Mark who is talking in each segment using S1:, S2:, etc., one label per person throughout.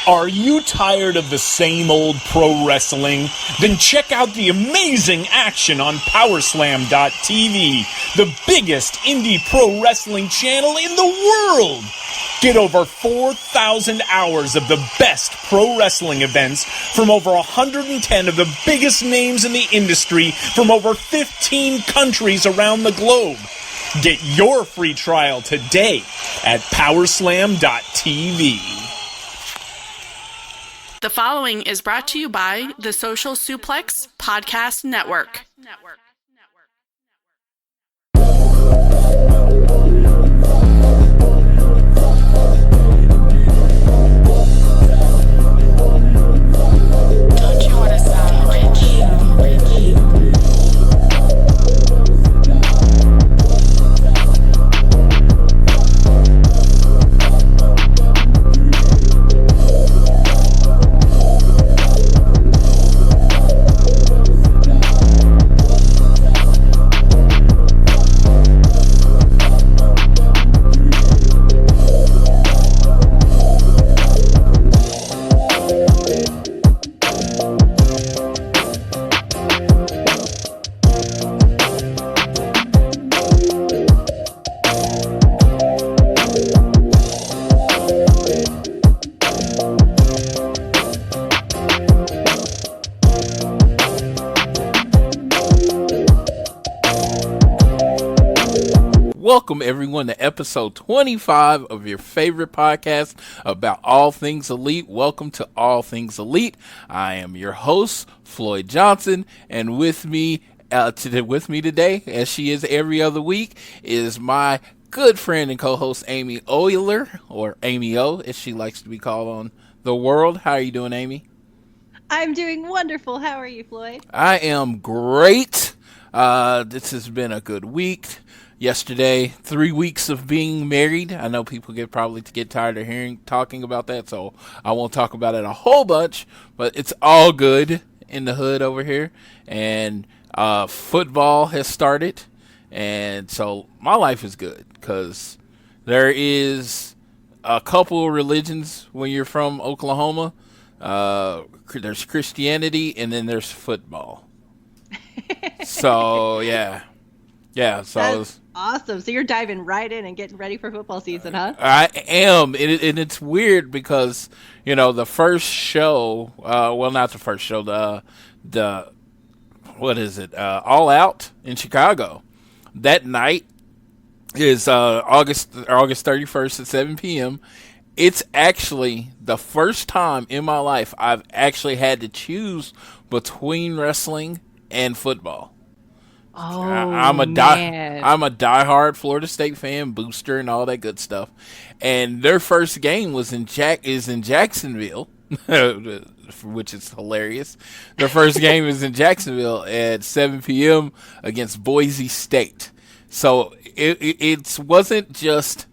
S1: Are you tired of the same old pro wrestling? Then check out the amazing action on Powerslam.tv, the biggest indie pro wrestling channel in the world. Get over 4,000 hours of the best pro wrestling events from over 110 of the biggest names in the industry from over 15 countries around the globe. Get your free trial today at Powerslam.tv.
S2: The following is brought to you by the Social Suplex Podcast Network. Don't you want to sound rich?
S3: Welcome everyone to episode 25 of your favorite podcast about all things elite. Welcome to All Things Elite. I am your host, Floyd Johnson, and with me today, as she is every other week, is my good friend and co-host Amy Oyler, or Amy O, as she likes to be called on the world. How are you doing, Amy?
S4: I'm doing wonderful. How are you, Floyd?
S3: I am great. This has been a good week. Yesterday, 3 weeks of being married. I know people probably get tired of talking about that, so I won't talk about it a whole bunch, but it's all good in the hood over here. And football has started, and so my life is good because there is a couple of religions when you're from Oklahoma. There's Christianity, and then there's football. So, yeah. Yeah, so
S4: that's awesome. So you're diving right in and getting ready for football season, huh?
S3: I am, and it's weird because, the first show, not the first show, the what is it, All Out in Chicago. That night is August 31st at 7 p.m. It's actually the first time in my life I've actually had to choose between wrestling and football.
S4: Oh,
S3: I'm a diehard Florida State fan, booster, and all that good stuff. And their first game is in Jacksonville, which is hilarious. Their first game is in Jacksonville at 7 p.m. against Boise State. So it wasn't just,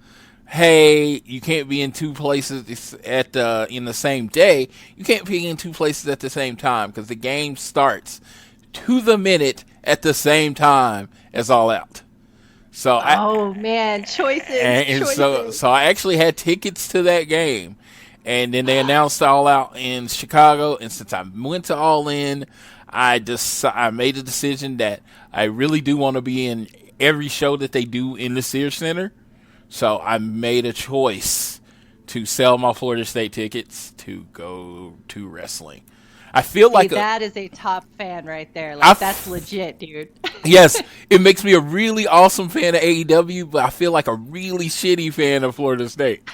S3: hey, you can't be in two places in the same day. You can't be in two places at the same time because the game starts to the minute at the same time as All Out. So choices. So I actually had tickets to that game, and then they announced All Out in Chicago. And since I went to All In, I made a decision that I really do want to be in every show that they do in the Sears Center. So I made a choice to sell my Florida State tickets to go to wrestling. I feel
S4: that is a top fan right there. That's legit, dude.
S3: Yes, it makes me a really awesome fan of AEW, but I feel like a really shitty fan of Florida State.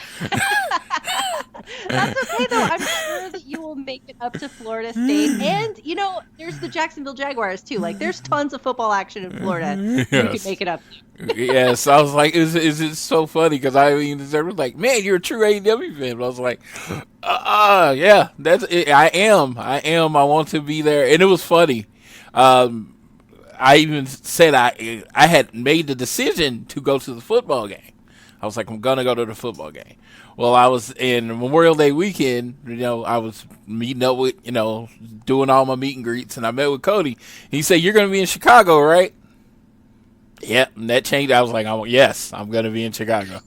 S4: That's okay, though. I'm sure that you will make it up to Florida State. And, there's the Jacksonville Jaguars, too. There's tons of football action in Florida. Yes. You can make it up.
S3: Yes, I was like, is it so funny? Because everyone's like, man, you're a true AEW fan. But I was like, yeah, that's it. I am. I want to be there. And it was funny. I even said I had made the decision to go to the football game. I was like, I'm going to go to the football game. Well, I was in Memorial Day weekend, I was meeting up with, doing all my meet and greets, and I met with Cody. He said, you're going to be in Chicago, right? Yeah, and that changed. I was like, yes, I'm going to be in Chicago.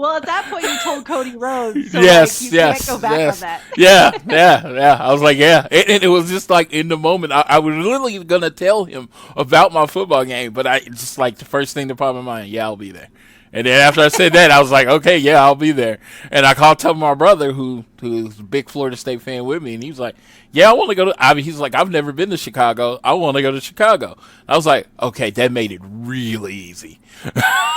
S4: Well, at that point, you told Cody Rhodes, so
S3: yes,
S4: you can't go back on that.
S3: yeah. I was like, yeah. And it was just like in the moment, I was literally going to tell him about my football game, but I just like the first thing that popped in my mind, yeah, I'll be there. And then after I said that, I was like, okay, yeah, I'll be there. And I called up my brother, who's a big Florida State fan with me, and he was like, yeah, I want to go to. He's like, I've never been to Chicago. I want to go to Chicago. I was like, okay, that made it really easy,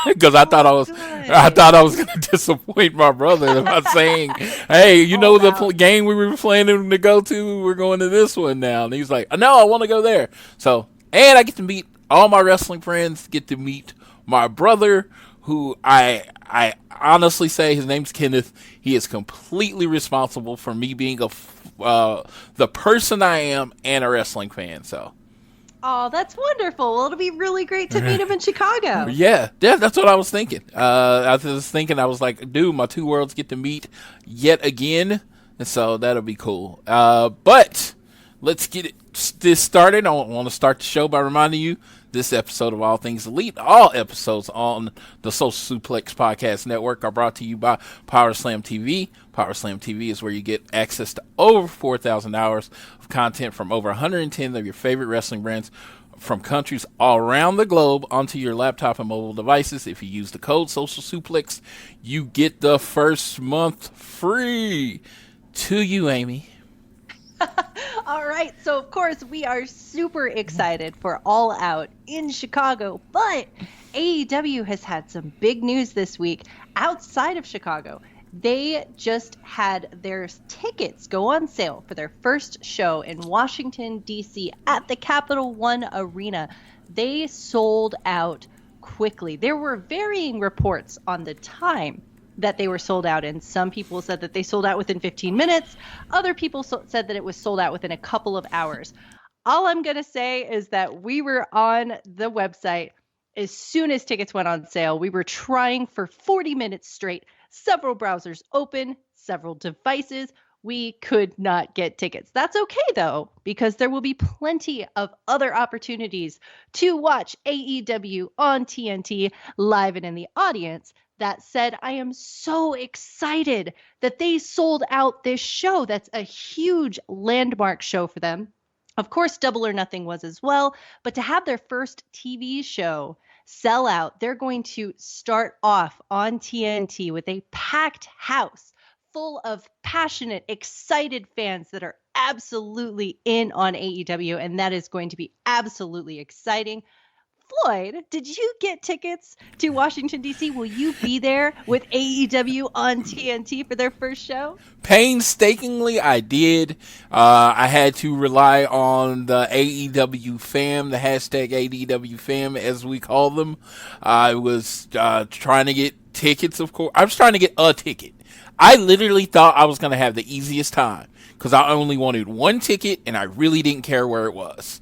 S3: because I thought I was going to disappoint my brother by saying, hey, the game we were planning to go to, we're going to this one now. And he's like, no, I want to go there. So, and I get to meet all my wrestling friends. Get to meet my brother, who I honestly say his name's Kenneth. He is completely responsible for me being the person I am and a wrestling fan. So,
S4: oh, that's wonderful. Well, it'll be really great to meet him in Chicago.
S3: Yeah, that's what I was thinking. I was like, dude, my two worlds get to meet yet again, and so that'll be cool. But let's get this started. I want to start the show by reminding you, this episode of All Things Elite, all episodes on the Social Suplex Podcast Network are brought to you by PowerSlam TV. PowerSlam TV is where you get access to over 4,000 hours of content from over 110 of your favorite wrestling brands from countries all around the globe onto your laptop and mobile devices. If you use the code Social Suplex, you get the first month free. To you, Amy.
S4: All right, so of course we are super excited for All Out in Chicago, but AEW has had some big news this week outside of Chicago. They just had their tickets go on sale for their first show in Washington, D.C. at the Capital One Arena. They sold out quickly. There were varying reports on the time that they were sold out in. Some people said that they sold out within 15 minutes. Other people said that it was sold out within a couple of hours. All I'm going to say is that we were on the website as soon as tickets went on sale. We were trying for 40 minutes straight, several browsers open, several devices. We could not get tickets. That's okay, though, because there will be plenty of other opportunities to watch AEW on TNT live and in the audience. That said, I am so excited that they sold out this show. That's a huge landmark show for them. Of course, Double or Nothing was as well, but to have their first TV show sell out, they're going to start off on TNT with a packed house full of passionate, excited fans that are absolutely in on AEW, and that is going to be absolutely exciting. Floyd, did you get tickets to Washington, D.C.? Will you be there with AEW on TNT for their first show?
S3: Painstakingly, I did. I had to rely on the AEW fam, the hashtag AEW fam, as we call them. I was trying to get tickets, of course. I was trying to get a ticket. I literally thought I was going to have the easiest time because I only wanted one ticket and I really didn't care where it was.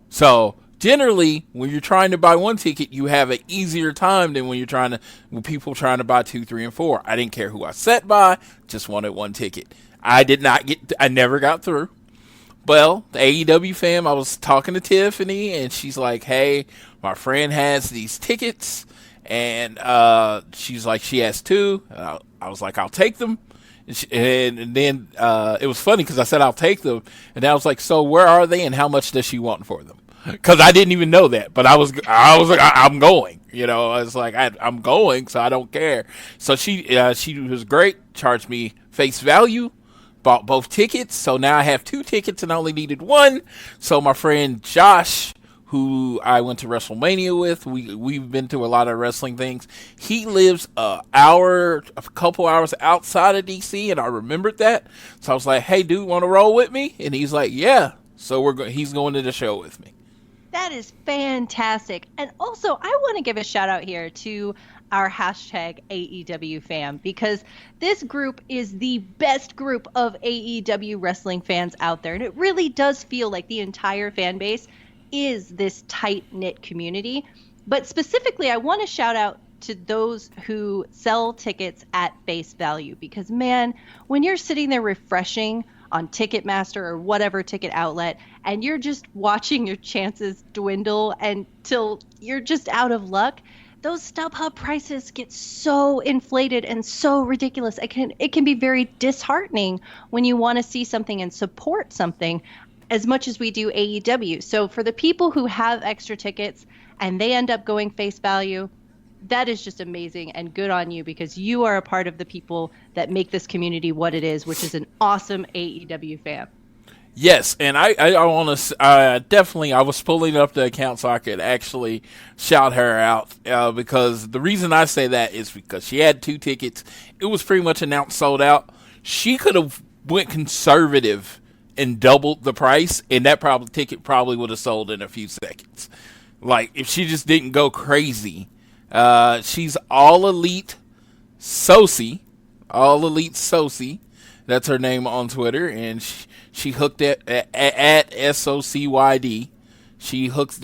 S3: So generally, when you're trying to buy one ticket, you have an easier time than when people trying to buy 2, 3, and 4. I didn't care who I sat by, just wanted one ticket. I never got through. Well, the AEW fam, I was talking to Tiffany, and she's like, hey, my friend has these tickets, and she's like, she has 2. I was like, I'll take them. And then it was funny because I said, I'll take them. And I was like, so where are they and how much does she want for them? Because I didn't even know that, but I was like, I'm going. I was like, I'm going, so I don't care. So she was great, charged me face value, bought both tickets. So now I have 2 tickets and I only needed 1. So my friend Josh, who I went to WrestleMania with, we've been to a lot of wrestling things. He lives a couple hours outside of DC, and I remembered that. So I was like, hey, dude, want to roll with me? And he's like, yeah. So he's going to the show with me.
S4: That is fantastic. And also, I want to give a shout out here to our hashtag AEW fam, because this group is the best group of AEW wrestling fans out there. And it really does feel like the entire fan base is this tight-knit community. But specifically, I want to shout out to those who sell tickets at face value, because, man, when you're sitting there refreshing on Ticketmaster or whatever ticket outlet, and you're just watching your chances dwindle until you're just out of luck, those StubHub prices get so inflated and so ridiculous. It can be very disheartening when you want to see something and support something as much as we do AEW. So for the people who have extra tickets and they end up going face value, that is just amazing and good on you, because you are a part of the people that make this community what it is, which is an awesome AEW fan.
S3: Yes, and I want to definitely, I was pulling up the account so I could actually shout her out, because the reason I say that is because she had 2 tickets. It was pretty much announced sold out. She could have went conservative and doubled the price, and that ticket probably would have sold in a few seconds. Like, if she just didn't go crazy. She's All Elite Soci. All Elite Soci. That's her name on Twitter, and she hooked it at SOCYD. She hooked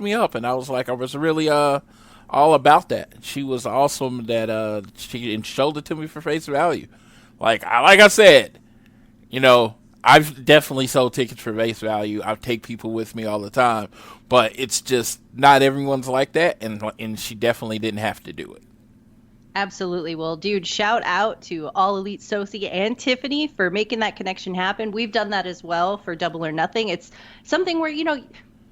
S3: me up, and I was like, I was really all about that. She was awesome that she showed it to me for face value. Like I said, you know, I've definitely sold tickets for face value. I take people with me all the time, but it's just not everyone's like that, and she definitely didn't have to do it.
S4: Absolutely. Well, dude, shout out to All Elite Soci and Tiffany for making that connection happen. We've done that as well for Double or Nothing. It's something where, you know,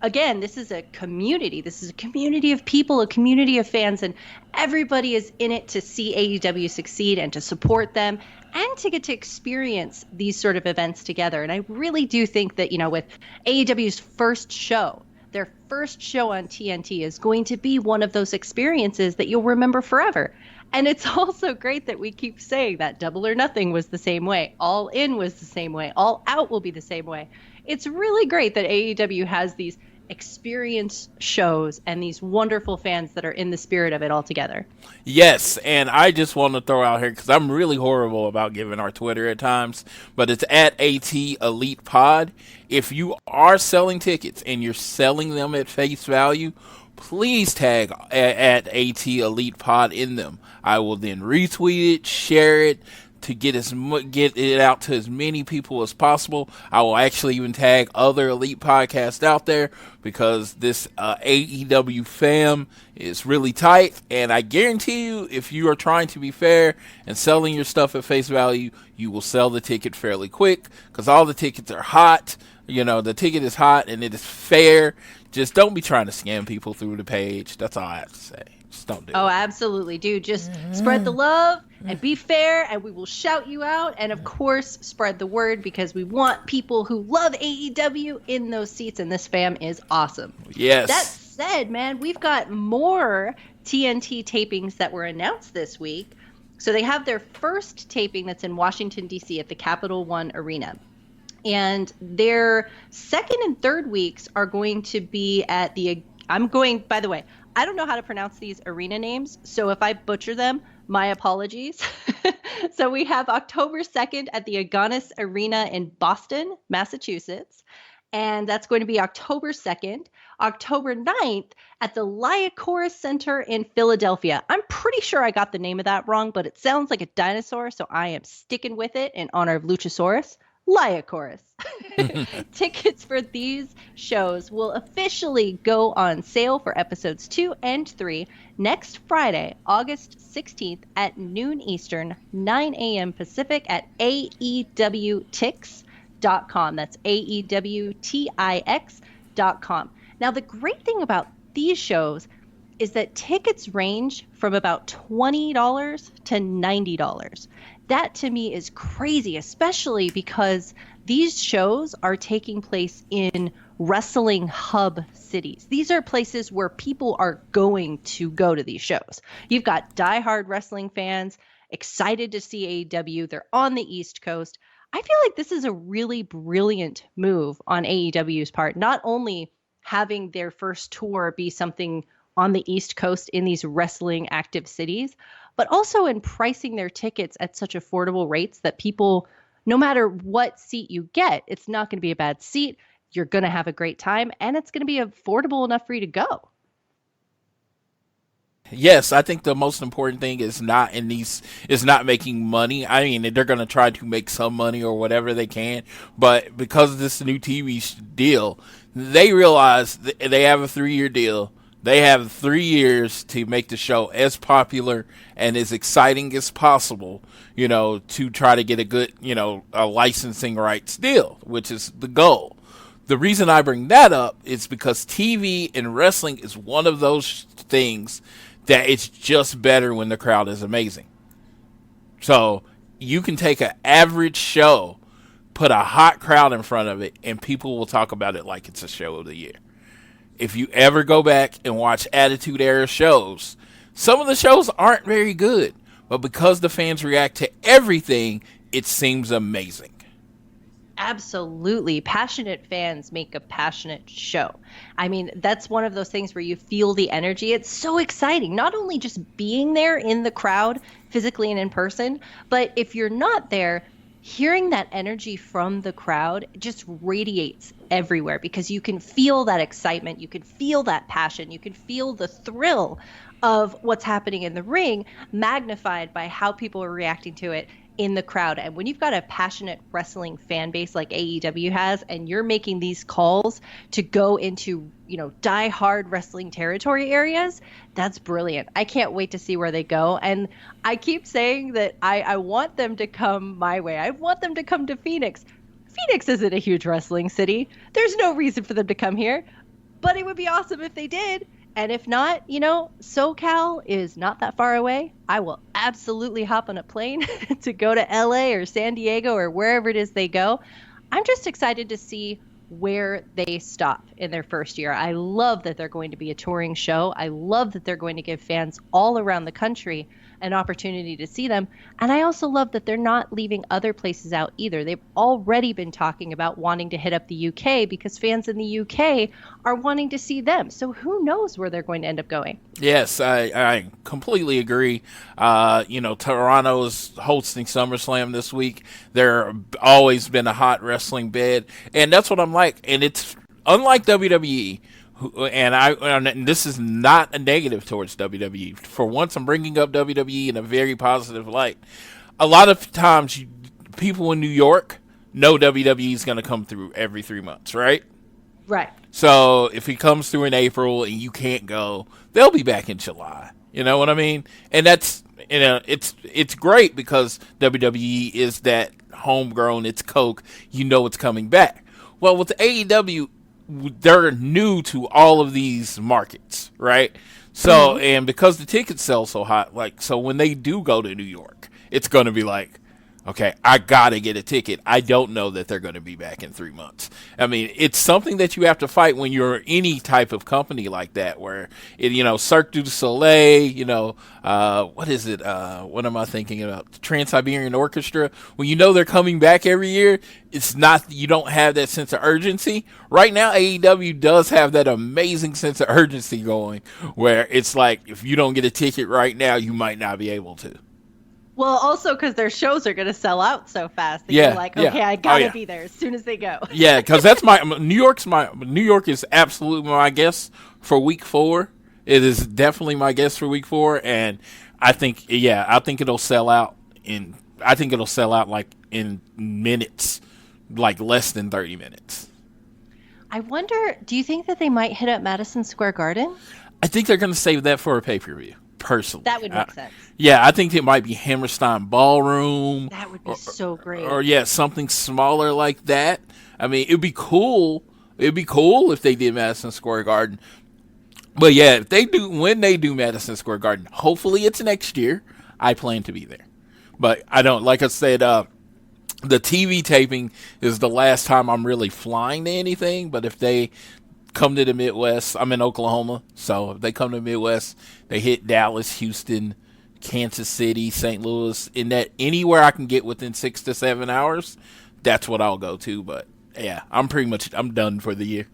S4: again, this is a community. This is a community of people, a community of fans, and everybody is in it to see AEW succeed and to support them and to get to experience these sort of events together. And I really do think that, you know, with AEW's first show, their first show on TNT is going to be one of those experiences that you'll remember forever. And it's also great that we keep saying that Double or Nothing was the same way. All In was the same way. All Out will be the same way. It's really great that AEW has these experience shows and these wonderful fans that are in the spirit of it all together.
S3: Yes, and I just want to throw out here, because I'm really horrible about giving our Twitter at times, but it's at AT Elite Pod. If you are selling tickets and you're selling them at face value, please tag at AT Elite Pod in them. I will then retweet it, share it, to get it out to as many people as possible. I will actually even tag other Elite podcasts out there, because this AEW fam is really tight, and I guarantee you, if you are trying to be fair and selling your stuff at face value, you will sell the ticket fairly quick, because all the tickets are hot. You know, the ticket is hot and it is fair. Just don't be trying to scam people through the page. That's all I have to say. Just don't do it.
S4: Oh, absolutely, dude. Just spread the love and be fair, and we will shout you out. And of course, spread the word, because we want people who love AEW in those seats, and this fam is awesome.
S3: Yes.
S4: That said, man, we've got more TNT tapings that were announced this week. So they have their first taping that's in Washington, D.C. at the Capital One Arena. And their second and third weeks are going to be at by the way, I don't know how to pronounce these arena names, so if I butcher them, my apologies. So we have October 2nd at the Agganis Arena in Boston, Massachusetts. And that's going to be October 2nd. October 9th at the Liacoris Center in Philadelphia. I'm pretty sure I got the name of that wrong, but it sounds like a dinosaur, so I am sticking with it in honor of Luchasaurus. Liacoris. Tickets for these shows will officially go on sale for episodes 2 and 3 next Friday, August 16th at noon Eastern, 9 a.m. Pacific at AEWTix.com. That's AEWTIX.com. Now, the great thing about these shows is that tickets range from about $20 to $90. That to me is crazy, especially because these shows are taking place in wrestling hub cities. These are places where people are going to go to these shows. You've got diehard wrestling fans excited to see AEW. They're on the East Coast. I feel like this is a really brilliant move on AEW's part, not only having their first tour be something on the East Coast in these wrestling active cities, but also in pricing their tickets at such affordable rates that people, no matter what seat you get, it's not going to be a bad seat. You're going to have a great time, and it's going to be affordable enough for you to go.
S3: Yes, I think the most important thing is not making money. I mean, they're going to try to make some money or whatever they can, but because of this new TV deal, they realize they have a 3-year deal. They have 3 years to make the show as popular and as exciting as possible, to try to get a good, a licensing rights deal, which is the goal. The reason I bring that up is because TV and wrestling is one of those things that it's just better when the crowd is amazing. So you can take an average show, put a hot crowd in front of it, and people will talk about it like it's a show of the year. If you ever go back and watch Attitude Era shows, some of the shows aren't very good, but because the fans react to everything, it seems amazing.
S4: Absolutely. Passionate fans make a passionate show. I mean, that's one of those things where you feel the energy. It's so exciting, not only just being there in the crowd physically and in person, but if you're not there, hearing that energy from the crowd just radiates everywhere because you can feel that excitement. You can feel that passion. You can feel the thrill of what's happening in the ring magnified by how people are reacting to it in the crowd. And when you've got a passionate wrestling fan base like AEW has, and you're making these calls to go into, die-hard wrestling territory areas, that's brilliant. I can't wait to see where they go. And I keep saying that I want them to come my way. I want them to come to Phoenix. Phoenix isn't a huge wrestling city. There's no reason for them to come here, but it would be awesome if they did. And if not, SoCal is not that far away. I will absolutely hop on a plane to go to LA or San Diego or wherever it is they go. I'm just excited to see where they stop in their first year. I love that they're going to be a touring show. I love that they're going to give fans all around the country an opportunity to see them. And I also love that they're not leaving other places out either. They've already been talking about wanting to hit up the UK because fans in the UK are wanting to see them. So who knows where they're going to end up going?
S3: Yes, I completely agree. Toronto is hosting SummerSlam this week. They're always been a hot wrestling bed. And that's what I'm like. And it's unlike WWE. And this is not a negative towards WWE. For once, I'm bringing up WWE in a very positive light. A lot of times, people in New York know WWE is going to come through every 3 months, right?
S4: Right.
S3: So if he comes through in April and you can't go, they'll be back in July. You know what I mean? And that's it's great because WWE is that homegrown. It's Coke. It's coming back. Well, with the AEW. They're new to all of these markets, right? So, and because the tickets sell so hot, so when they do go to New York, it's going to be like, okay, I got to get a ticket. I don't know that they're going to be back in 3 months. I mean, it's something that you have to fight when you're any type of company like that, where, Cirque du Soleil, what is it? What am I thinking about? The Trans-Siberian Orchestra. When they're coming back every year, it's not, you don't have that sense of urgency. Right now, AEW does have that amazing sense of urgency going, where it's like, if you don't get a ticket right now, you might not be able to.
S4: Well, also because their shows are going to sell out so fast that you're like, okay, I got to be there as soon as they go.
S3: Yeah, because that's New York is absolutely my guess for week 4. It is definitely my guess for week 4, and I think it'll sell out in minutes, like less than 30 minutes.
S4: I wonder, do you think that they might hit up Madison Square Garden?
S3: I think they're going to save that for a pay-per-view. Personally,
S4: that would make sense.
S3: Yeah, I think it might be Hammerstein Ballroom.
S4: That would be so great.
S3: Or something smaller like that. I mean, it'd be cool. It'd be cool if they did Madison Square Garden. But yeah, when they do Madison Square Garden, hopefully it's next year. I plan to be there. But I don't, like I said, the TV taping is the last time I'm really flying to anything. But if they come to the Midwest, I'm in Oklahoma, so if they come to the Midwest, they hit Dallas, Houston, Kansas City, St. Louis, anywhere I can get within 6 to 7 hours, that's what I'll go to. But yeah, I'm done for the year.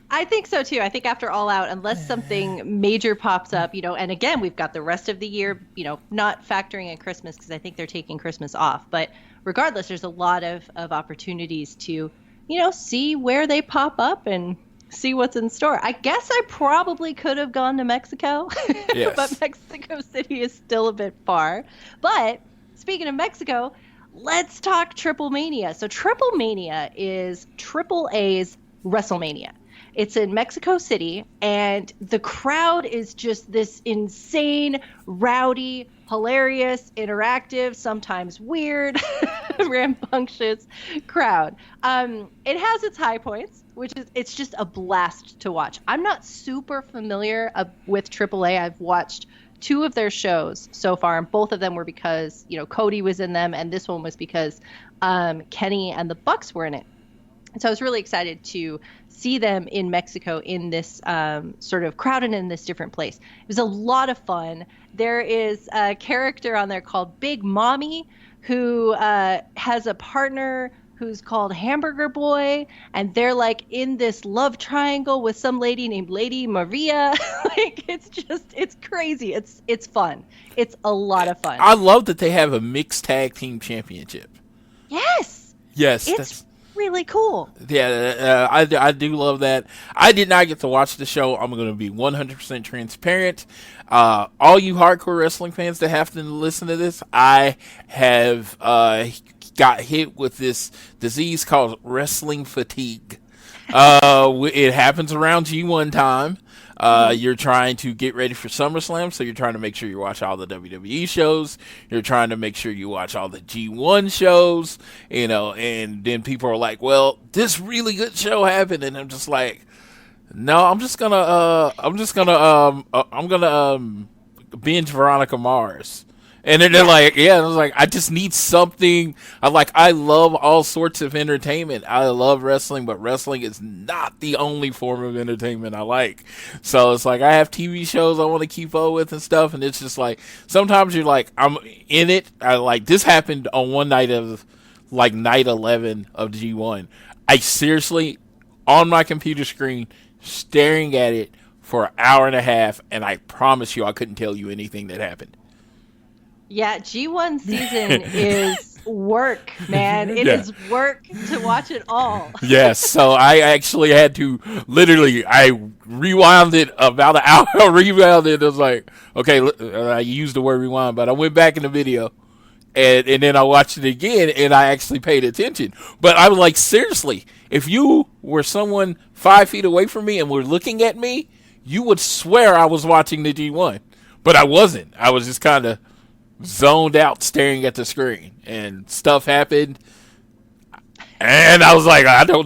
S4: I think so too. I think after All Out, unless something major pops up, and again, we've got the rest of the year, not factoring in Christmas because I think they're taking Christmas off. But regardless, there's a lot of opportunities to, see where they pop up and see what's in store. I guess I probably could have gone to Mexico,
S3: yes.
S4: But Mexico City is still a bit far. But speaking of Mexico, let's talk Triplemania. So Triplemania is AAA's WrestleMania. It's in Mexico City, and the crowd is just this insane, rowdy, hilarious, interactive, sometimes weird, rambunctious crowd. It has its high points, it's just a blast to watch. I'm not super familiar with AAA. I've watched 2 of their shows so far, and both of them were because, Cody was in them, and this one was because Kenny and the Bucks were in it. And so I was really excited to see them in Mexico in this sort of crowded in this different place. It was a lot of fun. There is a character on there called Big Mommy who has a partner who's called Hamburger Boy, and they're like in this love triangle with some lady named Lady Maria. It's crazy. It's fun. It's a lot of fun.
S3: I love that they have a mixed tag team championship.
S4: Yes.
S3: It's
S4: really cool.
S3: Yeah, I do love that. I did not get to watch the show. I'm going to be 100% transparent. All you hardcore wrestling fans that have to listen to this, I have got hit with this disease called wrestling fatigue. It happens around G1 time. You're trying to get ready for SummerSlam, so you're trying to make sure you watch all the WWE shows. You're trying to make sure you watch all the G1 shows, and then people are like, well, this really good show happened, and I'm just like, no, I'm gonna binge Veronica Mars. And then they're like, I was like, I just need something. I love all sorts of entertainment. I love wrestling, but wrestling is not the only form of entertainment I like. So it's like, I have TV shows I want to keep up with and stuff. And it's just like, sometimes you're like, I'm in it. This happened on one night of night 11 of G1. I seriously, on my computer screen, staring at it for an hour and a half. And I promise you, I couldn't tell you anything that happened.
S4: Yeah, G1 season is work, man. It is work to watch it all.
S3: Yes, so I actually had to I rewound it about an hour. I was like, okay, I used the word rewind, but I went back in the video, and then I watched it again, and I actually paid attention. But I was like, seriously, if you were someone 5 feet away from me and were looking at me, you would swear I was watching the G1. But I wasn't. I was just kind of zoned out staring at the screen, and stuff happened, and I was like, I don't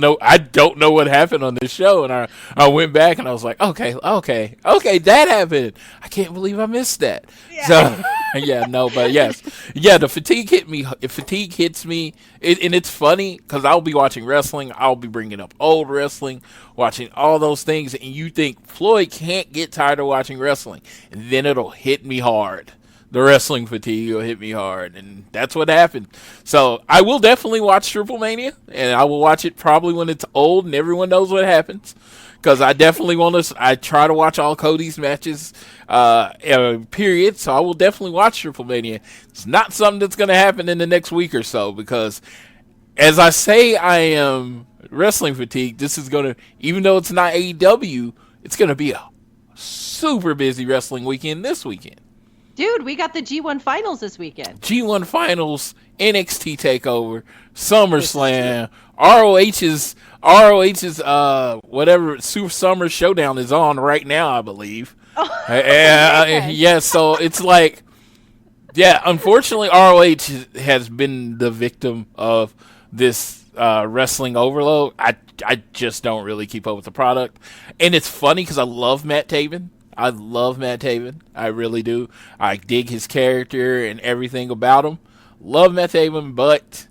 S3: know what happened on this show. And I went back and I was like, okay, that happened. I can't believe I missed that. So the fatigue hit me. If fatigue hits me, and it's funny because I'll be watching wrestling, I'll be bringing up old wrestling, watching all those things, and you think Floyd can't get tired of watching wrestling, and then it'll hit me hard. The wrestling fatigue will hit me hard, and that's what happened. So I will definitely watch Triplemania, and I will watch it probably when it's old and everyone knows what happens, because I definitely I try to watch all Cody's matches, period, so I will definitely watch Triplemania. It's not something that's going to happen in the next week or so, because as I say, I am wrestling fatigued. This is going to, even though it's not AEW, it's going to be a super busy wrestling weekend this weekend.
S4: Dude, we got the G1 Finals this weekend.
S3: G1 Finals, NXT TakeOver, SummerSlam, ROH's whatever Super Summer Showdown is on right now, I believe. So it's like, unfortunately, ROH has been the victim of this wrestling overload. I just don't really keep up with the product, and it's funny because I love Matt Taven. I really do. I dig his character and everything about him. Love Matt Taven, but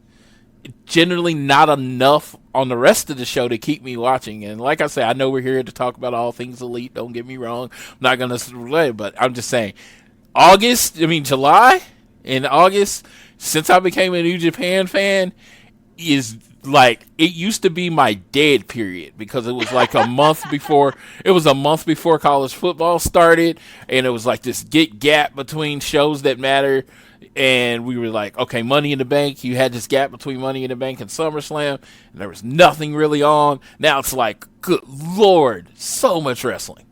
S3: generally not enough on the rest of the show to keep me watching. And like I say, I know we're here to talk about all things elite. Don't get me wrong. I'm not going to relay, but I'm just saying. July and August, since I became a New Japan fan, is like, it used to be my dead period, because it was like a month before college football started, and it was like this gap between shows that matter, And we were like, okay, Money in the Bank. You had this gap between Money in the Bank and SummerSlam, and there was nothing really on. Now it's like, good Lord, so much wrestling.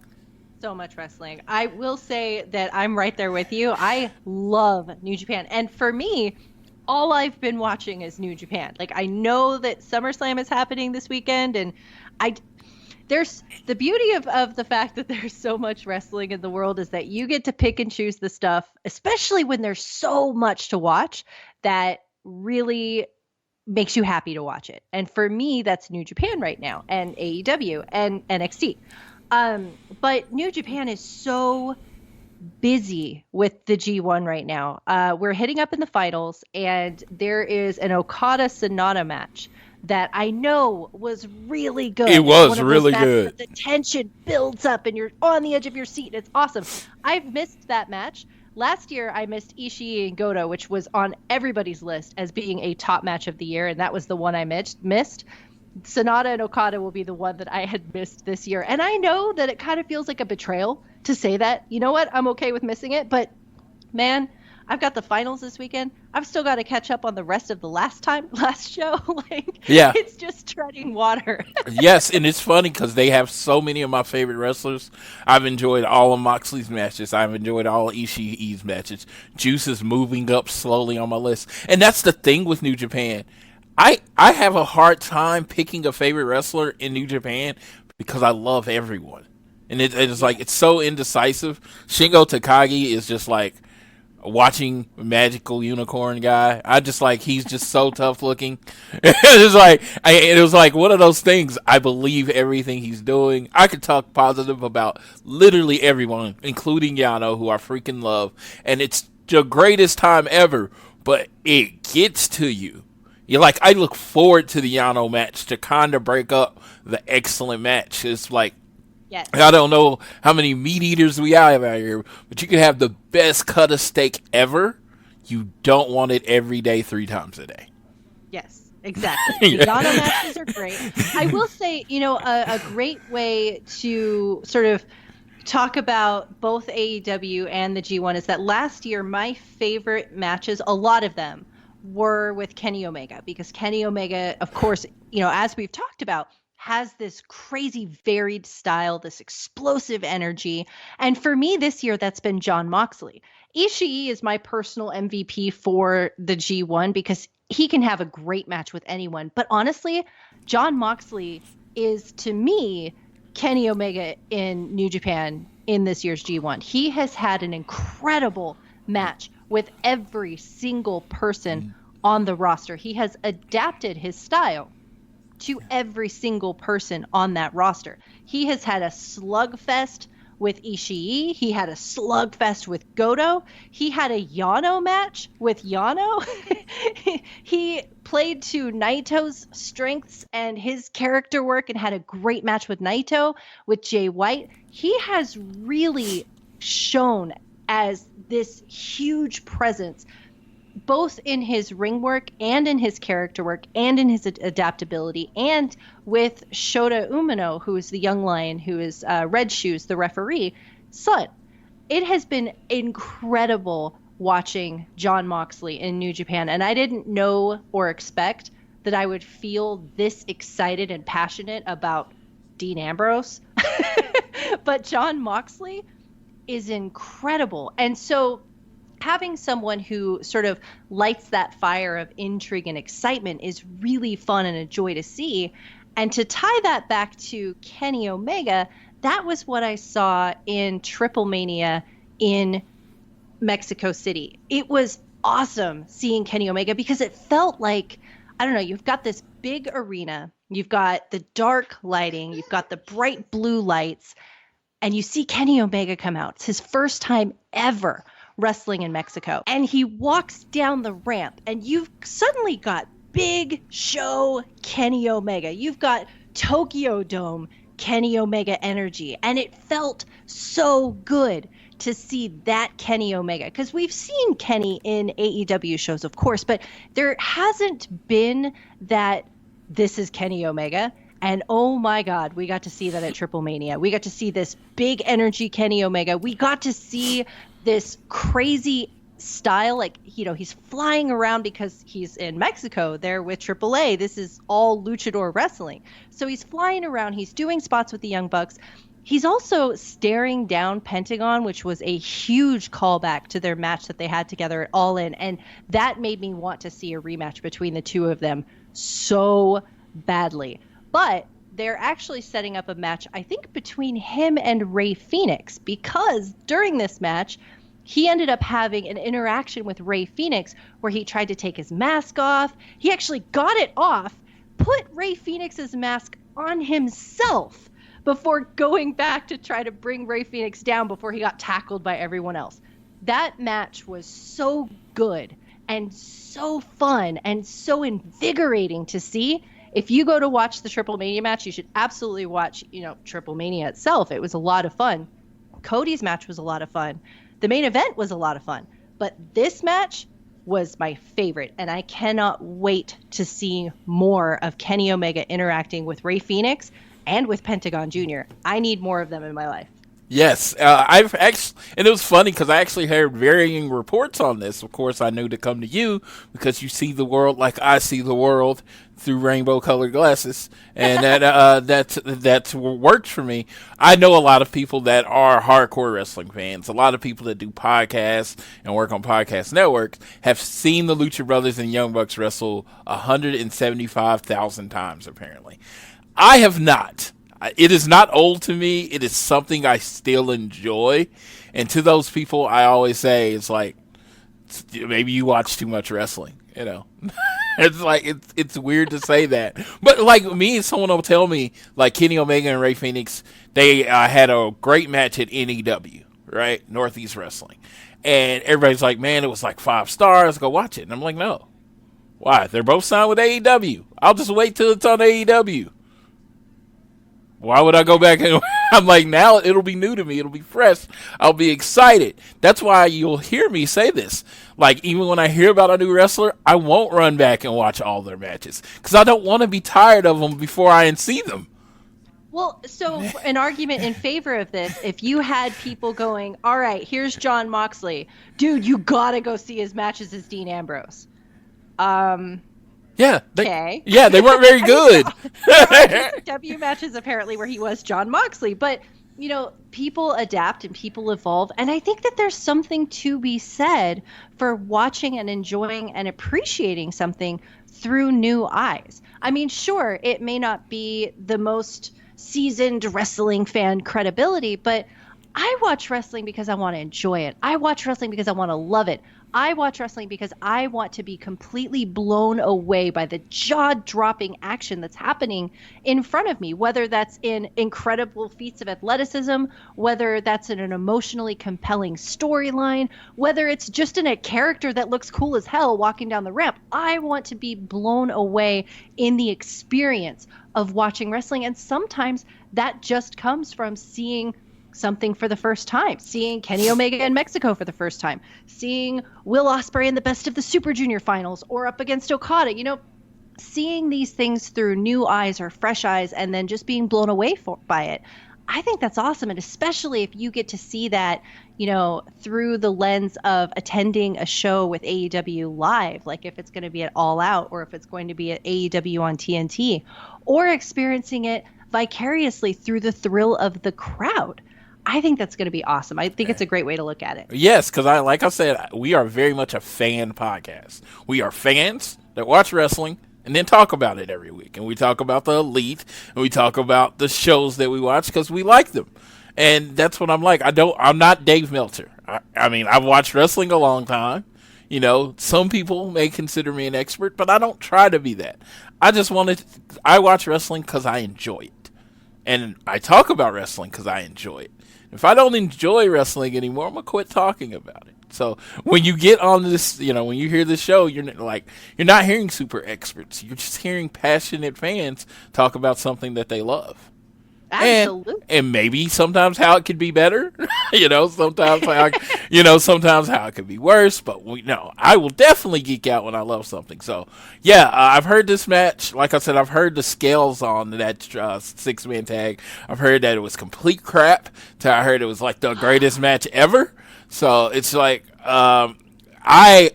S4: So much wrestling. I will say that I'm right there with you. I love New Japan. And for me, all I've been watching is New Japan. Like, I know that SummerSlam is happening this weekend, and there's the beauty of the fact that there's so much wrestling in the world is that you get to pick and choose the stuff, especially when there's so much to watch that really makes you happy to watch it. And for me, that's New Japan right now, and AEW and NXT. But New Japan is so busy with the G1 right now. We're hitting up in the finals, and there is an Okada-Sonata match that I know was really good.
S3: It was really good.
S4: The tension builds up, and you're on the edge of your seat. It's awesome. I've missed that match. Last year, I missed Ishii and Goto, which was on everybody's list as being a top match of the year, and that was the one I missed. Sonata and Okada will be the one that I had missed this year. And I know that it kind of feels like a betrayal to say that. You know what? I'm okay with missing it. But, man, I've got the finals this weekend. I've still got to catch up on the rest of the last show. It's just treading water.
S3: Yes, and it's funny because they have so many of my favorite wrestlers. I've enjoyed all of Moxley's matches. I've enjoyed all of Ishii's matches. Juice is moving up slowly on my list. And that's the thing with New Japan. I have a hard time picking a favorite wrestler in New Japan because I love everyone. And it's like, it's so indecisive. Shingo Takagi is just like watching Magical Unicorn guy. I just like, he's just so tough looking. It was like one of those things. I believe everything he's doing. I could talk positive about literally everyone, including Yano, who I freaking love. And it's the greatest time ever, but it gets to you. You're like, I look forward to the Yano match to kind of break up the excellent match. It's like, yes. I don't know how many meat eaters we have out here, but you can have the best cut of steak ever. You don't want it every day, 3 times a day.
S4: Yes, exactly. The Yano matches are great. I will say, a great way to sort of talk about both AEW and the G1 is that last year, my favorite matches, a lot of them, were with Kenny Omega, because Kenny Omega, of course, as we've talked about, has this crazy varied style, this explosive energy. And for me this year, that's been Jon Moxley. Ishii is my personal MVP for the G1 because he can have a great match with anyone. But honestly, Jon Moxley is, to me, Kenny Omega in New Japan in this year's G1. He has had an incredible match with every single person on the roster. He has adapted his style to every single person on that roster. He has had a slugfest with Ishii. He had a slugfest with Goto. He had a Yano match with Yano. He played to Naito's strengths and his character work and had a great match with Naito, with Jay White. He has really shown as this huge presence, both in his ring work and in his character work and in his adaptability, and with Shota Umino, who is the young lion, who is Red Shoes, the referee, son. It has been incredible watching Jon Moxley in New Japan, and I didn't know or expect that I would feel this excited and passionate about Dean Ambrose. But Jon Moxley is incredible. And so having someone who sort of lights that fire of intrigue and excitement is really fun and a joy to see. And to tie that back to Kenny Omega, that was what I saw in Triplemania in Mexico City. It was awesome seeing Kenny Omega because it felt like, I don't know, you've got this big arena, you've got the dark lighting, you've got the bright blue lights, and you see Kenny Omega come out. It's his first time ever wrestling in Mexico. And he walks down the ramp, and you've suddenly got big show Kenny Omega. You've got Tokyo Dome Kenny Omega energy. And it felt so good to see that Kenny Omega. Because we've seen Kenny in AEW shows, of course, but there hasn't been that this is Kenny Omega. And oh my God, we got to see that at Triplemania. We got to see this big energy Kenny Omega. We got to see this crazy style. Like, he's flying around because he's in Mexico there with AAA. This is all luchador wrestling. So he's flying around. He's doing spots with the Young Bucks. He's also staring down Pentagon, which was a huge callback to their match that they had together at All In. And that made me want to see a rematch between the two of them so badly. But they're actually setting up a match, I think, between him and Rey Fenix, because during this match, he ended up having an interaction with Rey Fenix where he tried to take his mask off. He actually got it off, put Rey Fenix's mask on himself before going back to try to bring Rey Fenix down before he got tackled by everyone else. That match was so good and so fun and so invigorating to see. If you go to watch the Triplemania match, you should absolutely watch, Triplemania itself. It was a lot of fun. Cody's match was a lot of fun. The main event was a lot of fun. But this match was my favorite, and I cannot wait to see more of Kenny Omega interacting with Rey Fenix and with Pentagon Jr. I need more of them in my life.
S3: Yes, I've actually, and it was funny because I actually heard varying reports on this. Of course, I knew to come to you because you see the world like I see the world through rainbow-colored glasses, and that works for me. I know a lot of people that are hardcore wrestling fans. A lot of people that do podcasts and work on Podcast Network have seen the Lucha Brothers and Young Bucks wrestle 175,000 times, apparently. I have not. It is not old to me. It is something I still enjoy. And to those people, I always say, it's like, maybe you watch too much wrestling, It's like, it's weird to say that. But like me, someone will tell me, like Kenny Omega and Rey Fenix, they had a great match at NEW, right? Northeast Wrestling. And everybody's like, man, it was like 5 stars. Go watch it. And I'm like, no. Why? They're both signed with AEW. I'll just wait till it's on AEW. Why would I go back? And I'm like, now it'll be new to me. It'll be fresh. I'll be excited. That's why you'll hear me say this. Like, even when I hear about a new wrestler, I won't run back and watch all their matches because I don't want to be tired of them before I see them.
S4: Well, so an argument in favor of this, if you had people going, all right, here's Jon Moxley. Dude, you got to go see his matches as Dean Ambrose.
S3: Yeah, they weren't very good.
S4: W matches apparently where he was Jon Moxley, but people adapt and people evolve, and I think that there's something to be said for watching and enjoying and appreciating something through new eyes. I mean, sure, it may not be the most seasoned wrestling fan credibility, but I watch wrestling because I want to enjoy it. I watch wrestling because I want to love it. I watch wrestling because I want to be completely blown away by the jaw-dropping action that's happening in front of me, whether that's in incredible feats of athleticism, whether that's in an emotionally compelling storyline, whether it's just in a character that looks cool as hell walking down the ramp. I want to be blown away in the experience of watching wrestling, and sometimes that just comes from seeing something for the first time, seeing Kenny Omega in Mexico for the first time, seeing Will Ospreay in the Best of the Super Junior finals or up against Okada, seeing these things through new eyes or fresh eyes and then just being blown away by it. I think that's awesome. And especially if you get to see that, through the lens of attending a show with AEW live, like if it's going to be at All Out or if it's going to be at AEW on TNT, or experiencing it vicariously through the thrill of the crowd. I think that's going to be awesome. I think it's a great way to look at it.
S3: Yes, because like I said, we are very much a fan podcast. We are fans that watch wrestling and then talk about it every week. And we talk about the Elite and we talk about the shows that we watch because we like them. And that's what I'm like. I'm not Dave Meltzer. I mean, I've watched wrestling a long time. Some people may consider me an expert, but I don't try to be that. I watch wrestling because I enjoy it. And I talk about wrestling because I enjoy it. If I don't enjoy wrestling anymore, I'm going to quit talking about it. So when you get on this, when you hear this show, you're not hearing super experts. You're just hearing passionate fans talk about something that they love.
S4: Absolutely.
S3: And maybe sometimes how it could be better, sometimes how it could be worse. But I will definitely geek out when I love something. So yeah, I've heard this match. Like I said, I've heard the scales on that 6-man tag. I've heard that it was complete crap. I heard it was like the greatest match ever. So it's like, I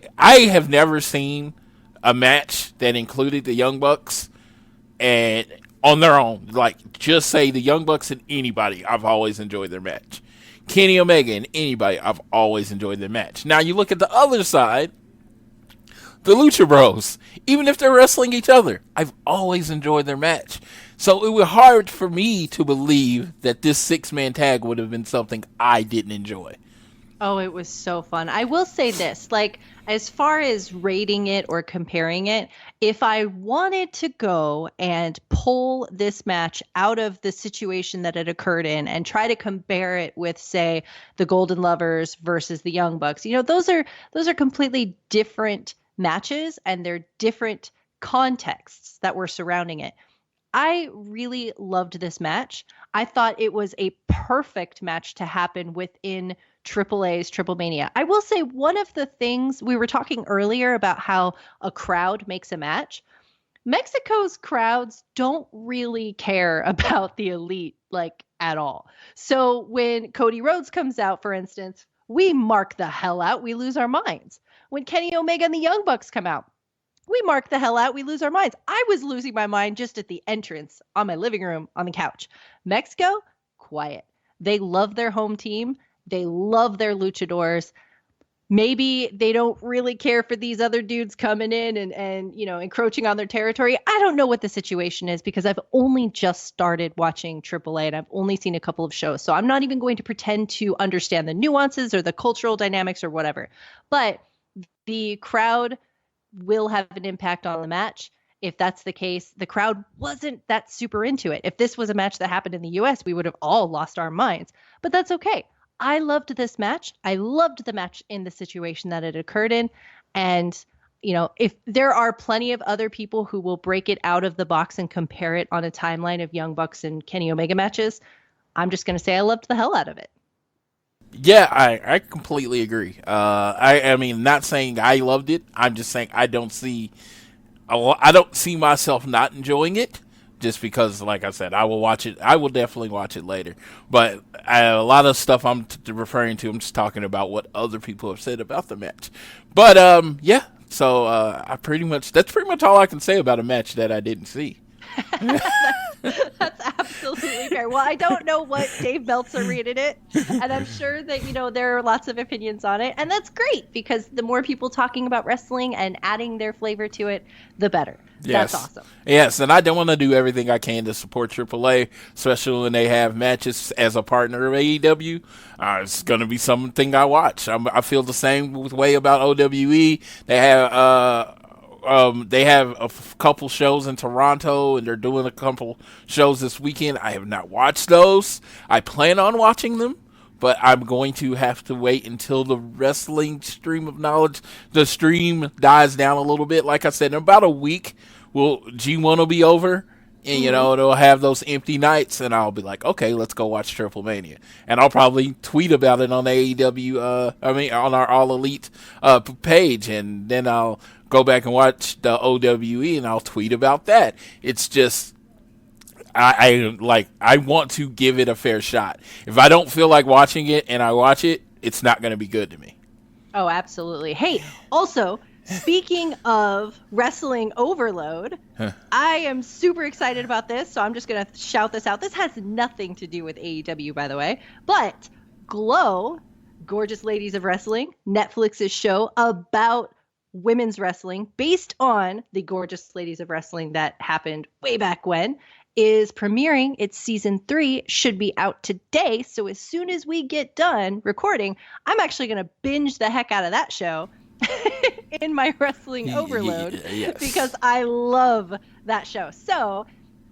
S3: have never seen a match that included the Young Bucks and on their own. Like, just say the Young Bucks and anybody, I've always enjoyed their match. Kenny Omega and anybody, I've always enjoyed their match. Now you look at the other side, the Lucha Bros. Even if they're wrestling each other, I've always enjoyed their match. So it was hard for me to believe that this 6-man tag would have been something I didn't enjoy.
S4: Oh, it was so fun. I will say this, like, as far as rating it or comparing it, if I wanted to go and pull this match out of the situation that it occurred in and try to compare it with, say, the Golden Lovers versus the Young Bucks, you know, those are completely different matches and they're different contexts that were surrounding it. I really loved this match. I thought it was a perfect match to happen within AAA's Triplemania. I will say one of the things we were talking earlier about how a crowd makes a match. Mexico's crowds don't really care about the Elite like at all. So when Cody Rhodes comes out, for instance, we mark the hell out. We lose our minds. When Kenny Omega and the Young Bucks come out, we mark the hell out. We lose our minds. I was losing my mind just at the entrance on my living room on the couch. Mexico, quiet. They love their home team. They love their luchadors. Maybe they don't really care for these other dudes coming in and you know, encroaching on their territory. I don't know what the situation is because I've only just started watching AAA and I've only seen a couple of shows. So I'm not even going to pretend to understand the nuances or the cultural dynamics or whatever. But the crowd will have an impact on the match. If that's the case, the crowd wasn't that super into it. If this was a match that happened in the US, we would have all lost our minds. But that's okay. I loved this match. I loved the match in the situation that it occurred in. And, you know, if there are plenty of other people who will break it out of the box and compare it on a timeline of Young Bucks and Kenny Omega matches, I'm just going to say I loved the hell out of it.
S3: Yeah, I completely agree. I mean, not saying I loved it. I'm just saying I don't see myself not enjoying it. Just because, like I said, I will watch it. I will definitely watch it later. But a lot of stuff I'm referring to, I'm just talking about what other people have said about the match. But yeah. So that's pretty much all I can say about a match that I didn't see.
S4: That's absolutely fair. Well, I don't know what Dave Meltzer rated it, and I'm sure that, you know, there are lots of opinions on it, and that's great because the more people talking about wrestling and adding their flavor to it, the better.
S3: Yes.
S4: That's awesome.
S3: Yes, and I don't want to do everything I can to support AAA, especially when they have matches as a partner of AEW. It's going to be something I watch. I feel the same way about OWE. They have a couple shows in Toronto, and they're doing a couple shows this weekend. I have not watched those. I plan on watching them, but I'm going to have to wait until the wrestling stream of knowledge, the stream dies down a little bit. Like I said, in about a week, G1 will be over, and, you know, they'll have those empty nights, and I'll be like, okay, let's go watch Triplemania. And I'll probably tweet about it on AEW, on our All Elite page, and then I'll go back and watch the OWE, and I'll tweet about that. It's just, I want to give it a fair shot. If I don't feel like watching it and I watch it, it's not going to be good to me.
S4: Oh, absolutely. Hey, also, speaking of wrestling overload, I am super excited about this, so I'm just going to shout this out. This has nothing to do with AEW, by the way, but Glow, Gorgeous Ladies of Wrestling, Netflix's show about women's wrestling based on the Gorgeous Ladies of Wrestling that happened way back when, is premiering. Its season 3 should be out today. So as soon as we get done recording, I'm actually going to binge the heck out of that show in my wrestling overload because I love that show. So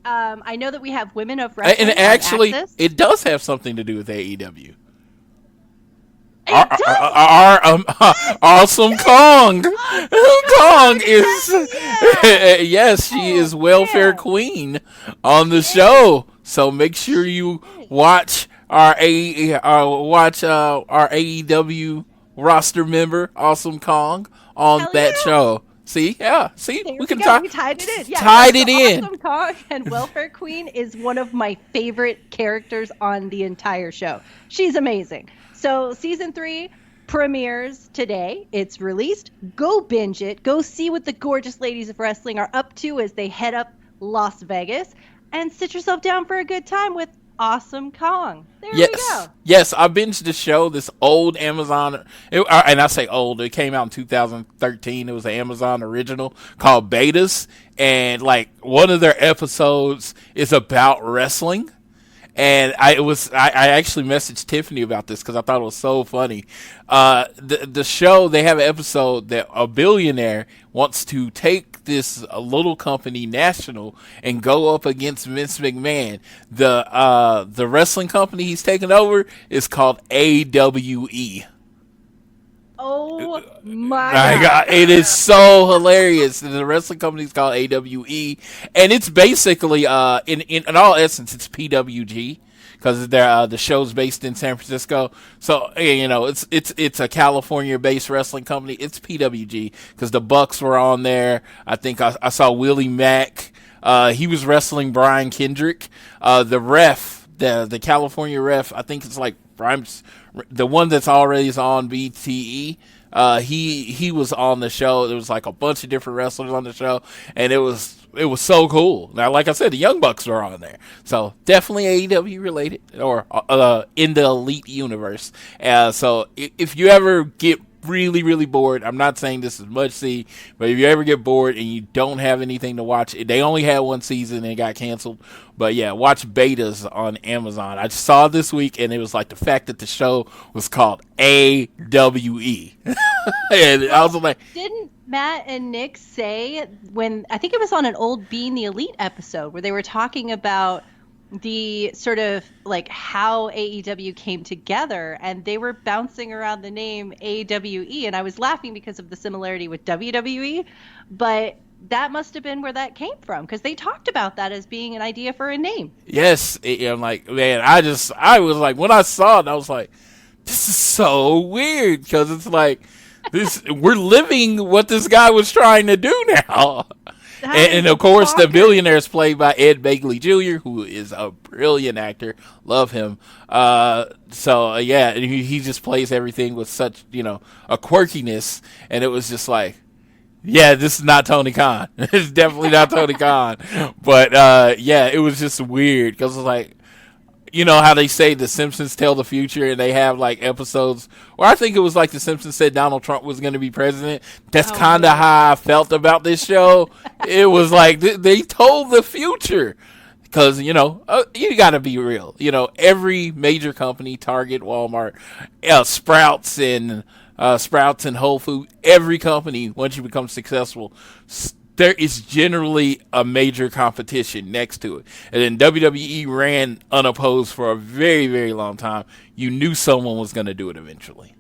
S4: I know that we have Women of Wrestling.
S3: And actually, it does have something to do with AEW. Our awesome Kong. Kong is yes, she is welfare queen on the show. So make sure you watch our AEW roster member, Awesome Kong, on that show. See, we can talk.
S4: We tied it in. Yeah,
S3: tied it in.
S4: Awesome Kong and Welfare Queen is one of my favorite characters on the entire show. She's amazing. So season 3, premieres today. It's released. Go binge it. Go see what the gorgeous ladies of wrestling are up to as they head up Las Vegas, and sit yourself down for a good time with Awesome Kong. There we go.
S3: Yes, I binged the show, this old Amazon, and I say old, it came out in 2013. It was an Amazon original called Betas, and like one of their episodes is about wrestling. And I actually messaged Tiffany about this because I thought it was so funny. The show, they have an episode that a billionaire wants to take this little company national and go up against Vince McMahon. The wrestling company he's taking over is called AWE.
S4: Oh my God.
S3: It is so hilarious. The wrestling company is called AWE, and it's basically in all essence it's PWG because the show's based in San Francisco. So it's a California-based wrestling company. It's PWG because the Bucks were on there. I think I saw Willie Mack. He was wrestling Brian Kendrick. The ref, the California ref, I think it's like the one that's already on BTE. He was on the show. There was like a bunch of different wrestlers on the show, and it was so cool. Now, like I said, the Young Bucks were on there, so definitely AEW related or in the Elite universe. So if you ever get really, really bored, I'm not saying this is must see, but if you ever get bored and you don't have anything to watch, they only had one season and it got canceled. But yeah, watch Betas on Amazon. I saw it this week, and it was like the fact that the show was called AWE. And I was like,
S4: didn't Matt and Nick say when, I think it was on an old Being the Elite episode where they were talking about the sort of like how AEW came together, and they were bouncing around the name AWE, and I was laughing because of the similarity with WWE, but that must have been where that came from, because they talked about that as being an idea for a name.
S3: Yes, I'm like, man, I was like, when I saw it, I was like, this is so weird, because it's like we're living what this guy was trying to do now. And of course, the billionaire is played by Ed Begley Jr., who is a brilliant actor. Love him. Yeah, he just plays everything with such, a quirkiness. And it was just like, yeah, this is not Tony Khan. It's definitely not Tony Khan. But, it was just weird because it's like, you know how they say The Simpsons tell the future, and they have like episodes where I think it was like The Simpsons said Donald Trump was going to be president. That's kind of how I felt about this show. It was like they told the future because, you got to be real. Every major company, Target, Walmart, Sprouts and Whole Foods, every company, once you become successful, there is generally a major competition next to it. And then WWE ran unopposed for a very, very long time. You knew someone was going to do it eventually.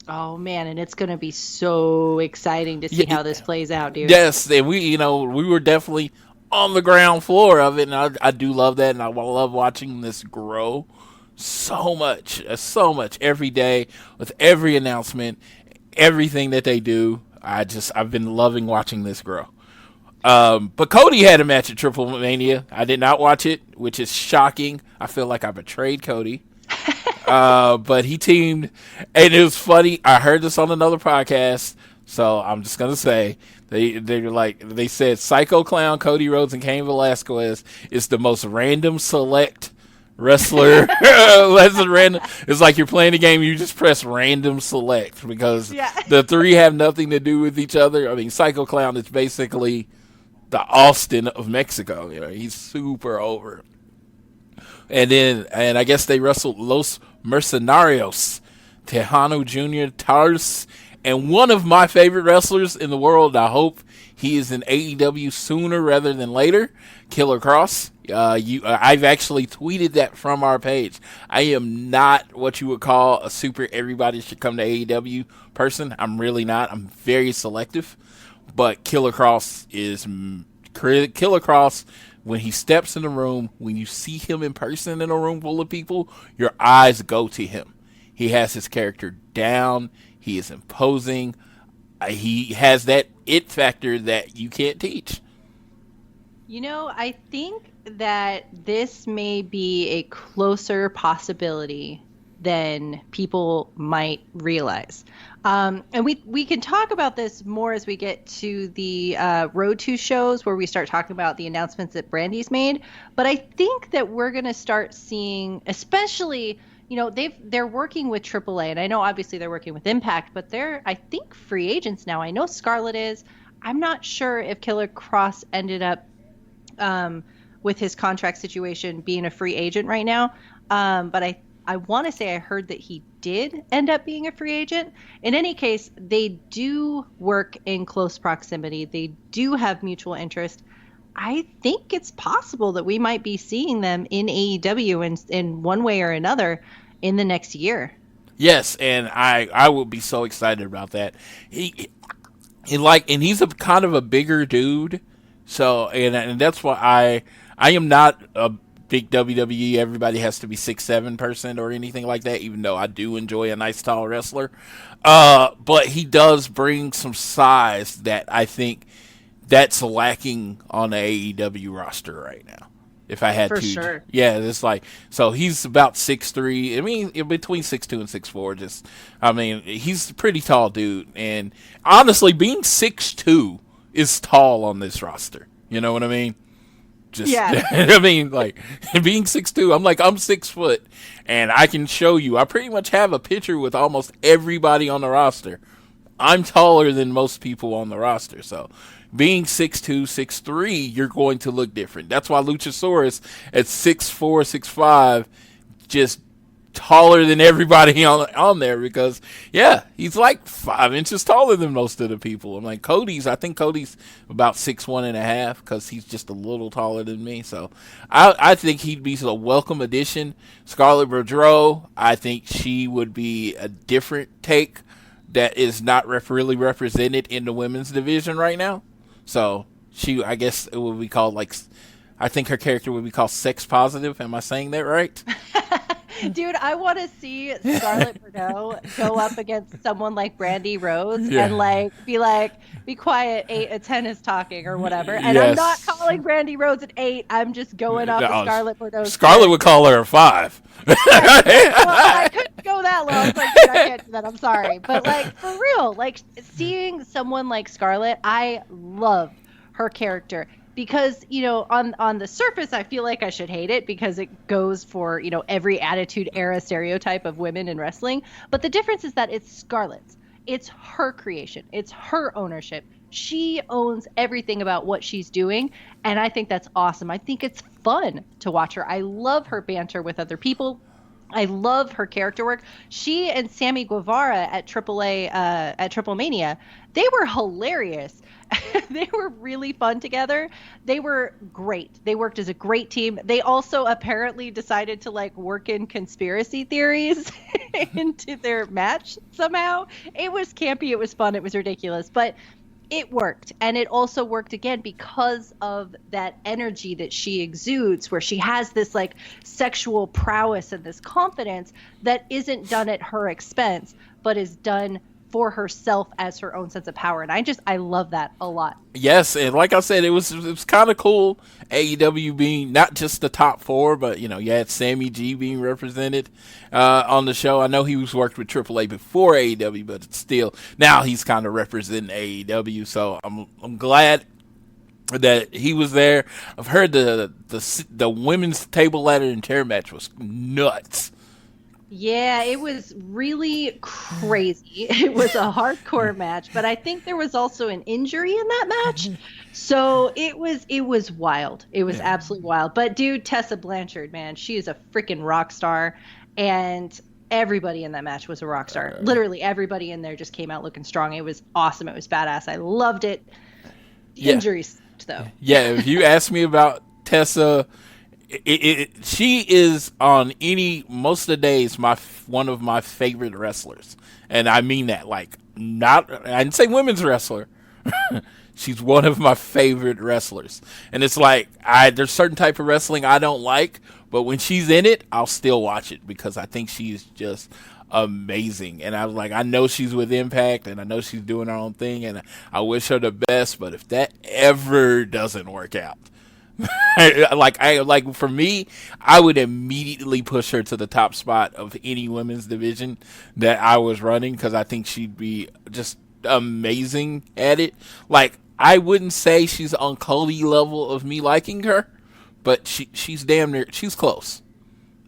S4: Oh, man, and it's going to be so exciting to see how this plays out, dude.
S3: Yes, and we were definitely on the ground floor of it, and I do love that, and I love watching this grow so much every day with every announcement, everything that they do. I've been loving watching this grow. But Cody had a match at Triplemania. I did not watch it, which is shocking. I feel like I betrayed Cody. But he teamed, and it was funny. I heard this on another podcast, so I'm just gonna say they said Psycho Clown, Cody Rhodes, and Cain Velasquez is the most random select wrestler. Random. It's like you're playing a game, you just press random select because the three have nothing to do with each other. I mean, Psycho Clown is basically the Austin of Mexico. He's super over. And I guess they wrestled Los Mercenarios, Tejano Jr., Tars, and one of my favorite wrestlers in the world. I hope he is in AEW sooner rather than later, Killer Cross. I've actually tweeted that from our page. I am not what you would call a super everybody should come to AEW person. I'm really not. I'm very selective. But Killer Cross is Killer Cross. When he steps in the room, when you see him in person in a room full of people, your eyes go to him. He has his character down. He is imposing. He has that it factor that you can't teach.
S4: I think that this may be a closer possibility than people might realize. And we can talk about this more as we get to the Road to shows where we start talking about the announcements that Brandy's made. But I think that we're going to start seeing, especially, they're working with AAA, and I know obviously they're working with Impact, but they're, I think, free agents now. I know Scarlett is. I'm not sure if Killer Cross ended up with his contract situation being a free agent right now. But I want to say I heard that he did end up being a free agent. In any case, they do work in close proximity. They do have mutual interest. I think it's possible that we might be seeing them in AEW in one way or another in the next year.
S3: Yes, and I will be so excited about that. And he's a kind of a bigger dude, so and that's why I am not a big WWE everybody has to be 6'7" person or anything like that, even though I do enjoy a nice tall wrestler. But he does bring some size that I think that's lacking on the AEW roster right now. If I had
S4: For
S3: to,
S4: sure.
S3: Yeah, it's like, so he's about 6'3". I mean, between 6'2" and 6'4". He's a pretty tall dude, and honestly, being 6'2" is tall on this roster. You know what I mean?
S4: Yeah.
S3: I mean, like, being 6'2", I'm 6 foot, and I can show you. I pretty much have a picture with almost everybody on the roster. I'm taller than most people on the roster, so being 6'2", 6'3", you're going to look different. That's why Luchasaurus at 6'4", 6'5", just taller than everybody on there because, yeah, he's like 5 inches taller than most of the people. I think Cody's about 6'1.5" because he's just a little taller than me. So I think he'd be a welcome addition. Scarlett Bordeaux, I think she would be a different take that is not really represented in the women's division right now. So I guess it would be called I think her character would be called sex positive. Am I saying that right?
S4: Dude, I want to see Scarlett Bordeaux go up against someone like Brandy Rhodes and be quiet, 8, a 10 is talking or whatever. And
S3: Yes.
S4: I'm not calling Brandy Rhodes an 8. I'm just going off of Scarlett Bordeaux.
S3: Scarlett would call her a 5.
S4: Well, I couldn't go that low. I was like, dude, I can't do that. I'm sorry. But for real, seeing someone like Scarlett, I love her character. Because, on the surface, I feel like I should hate it because it goes for, every Attitude Era stereotype of women in wrestling. But the difference is that it's Scarlett's. It's her creation. It's her ownership. She owns everything about what she's doing. And I think that's awesome. I think it's fun to watch her. I love her banter with other people. I love her character work. She and Sammy Guevara at AAA, at Triplemania, they were hilarious. They were really fun together. They were great. They worked as a great team. They also apparently decided to work in conspiracy theories into their match somehow. It was campy. It was fun. It was ridiculous. But it worked. And it also worked again because of that energy that she exudes, where she has this sexual prowess and this confidence that isn't done at her expense, but is done for herself as her own sense of power. And I love that a lot.
S3: Yes, and like I said, it was kind of cool AEW being not just the top 4, but you had Sammy G being represented on the show. I know he was worked with AAA before AEW, but still now he's kind of representing AEW. So I'm glad that he was there. I've heard the women's table ladder and chair match was nuts.
S4: Yeah, it was really crazy. It was a hardcore match, but I think there was also an injury in that match. So it was wild. It was absolutely wild. But dude, Tessa Blanchard, man, she is a freaking rock star. And everybody in that match was a rock star. Literally everybody in there just came out looking strong. It was awesome. It was badass. I loved it. Injuries, though. Yeah,
S3: if you ask me about Tessa, she is on most of the days one of my favorite wrestlers, and I mean that I didn't say women's wrestler. She's one of my favorite wrestlers, and it's there's certain type of wrestling I don't like, but when she's in it, I'll still watch it because I think she's just amazing. And I was I know she's with Impact, and I know she's doing her own thing, and I wish her the best. But if that ever doesn't work out, Like for me, I would immediately push her to the top spot of any women's division that I was running, because I think she'd be just amazing at it. Like, I wouldn't say she's on Cody level of me liking her, but she's damn near, she's close.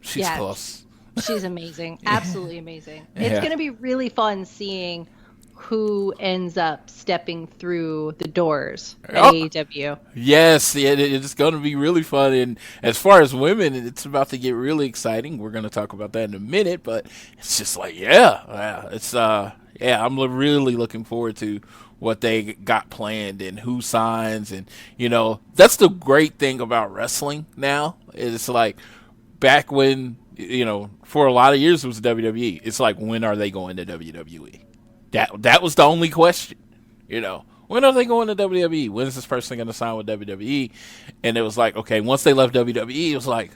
S3: She's close.
S4: She's amazing. Absolutely amazing. It's going to be really fun seeing who ends up stepping through the doors at AEW.
S3: Yes, it's going to be really fun. And as far as women, it's about to get really exciting. We're going to talk about that in a minute, but it's just like, I'm really looking forward to what they got planned and who signs. And, that's the great thing about wrestling now. It's like back when, for a lot of years it was WWE. It's like, when are they going to WWE? That was the only question, When are they going to WWE? When is this person going to sign with WWE? And it was like, okay, once they left WWE, it was like,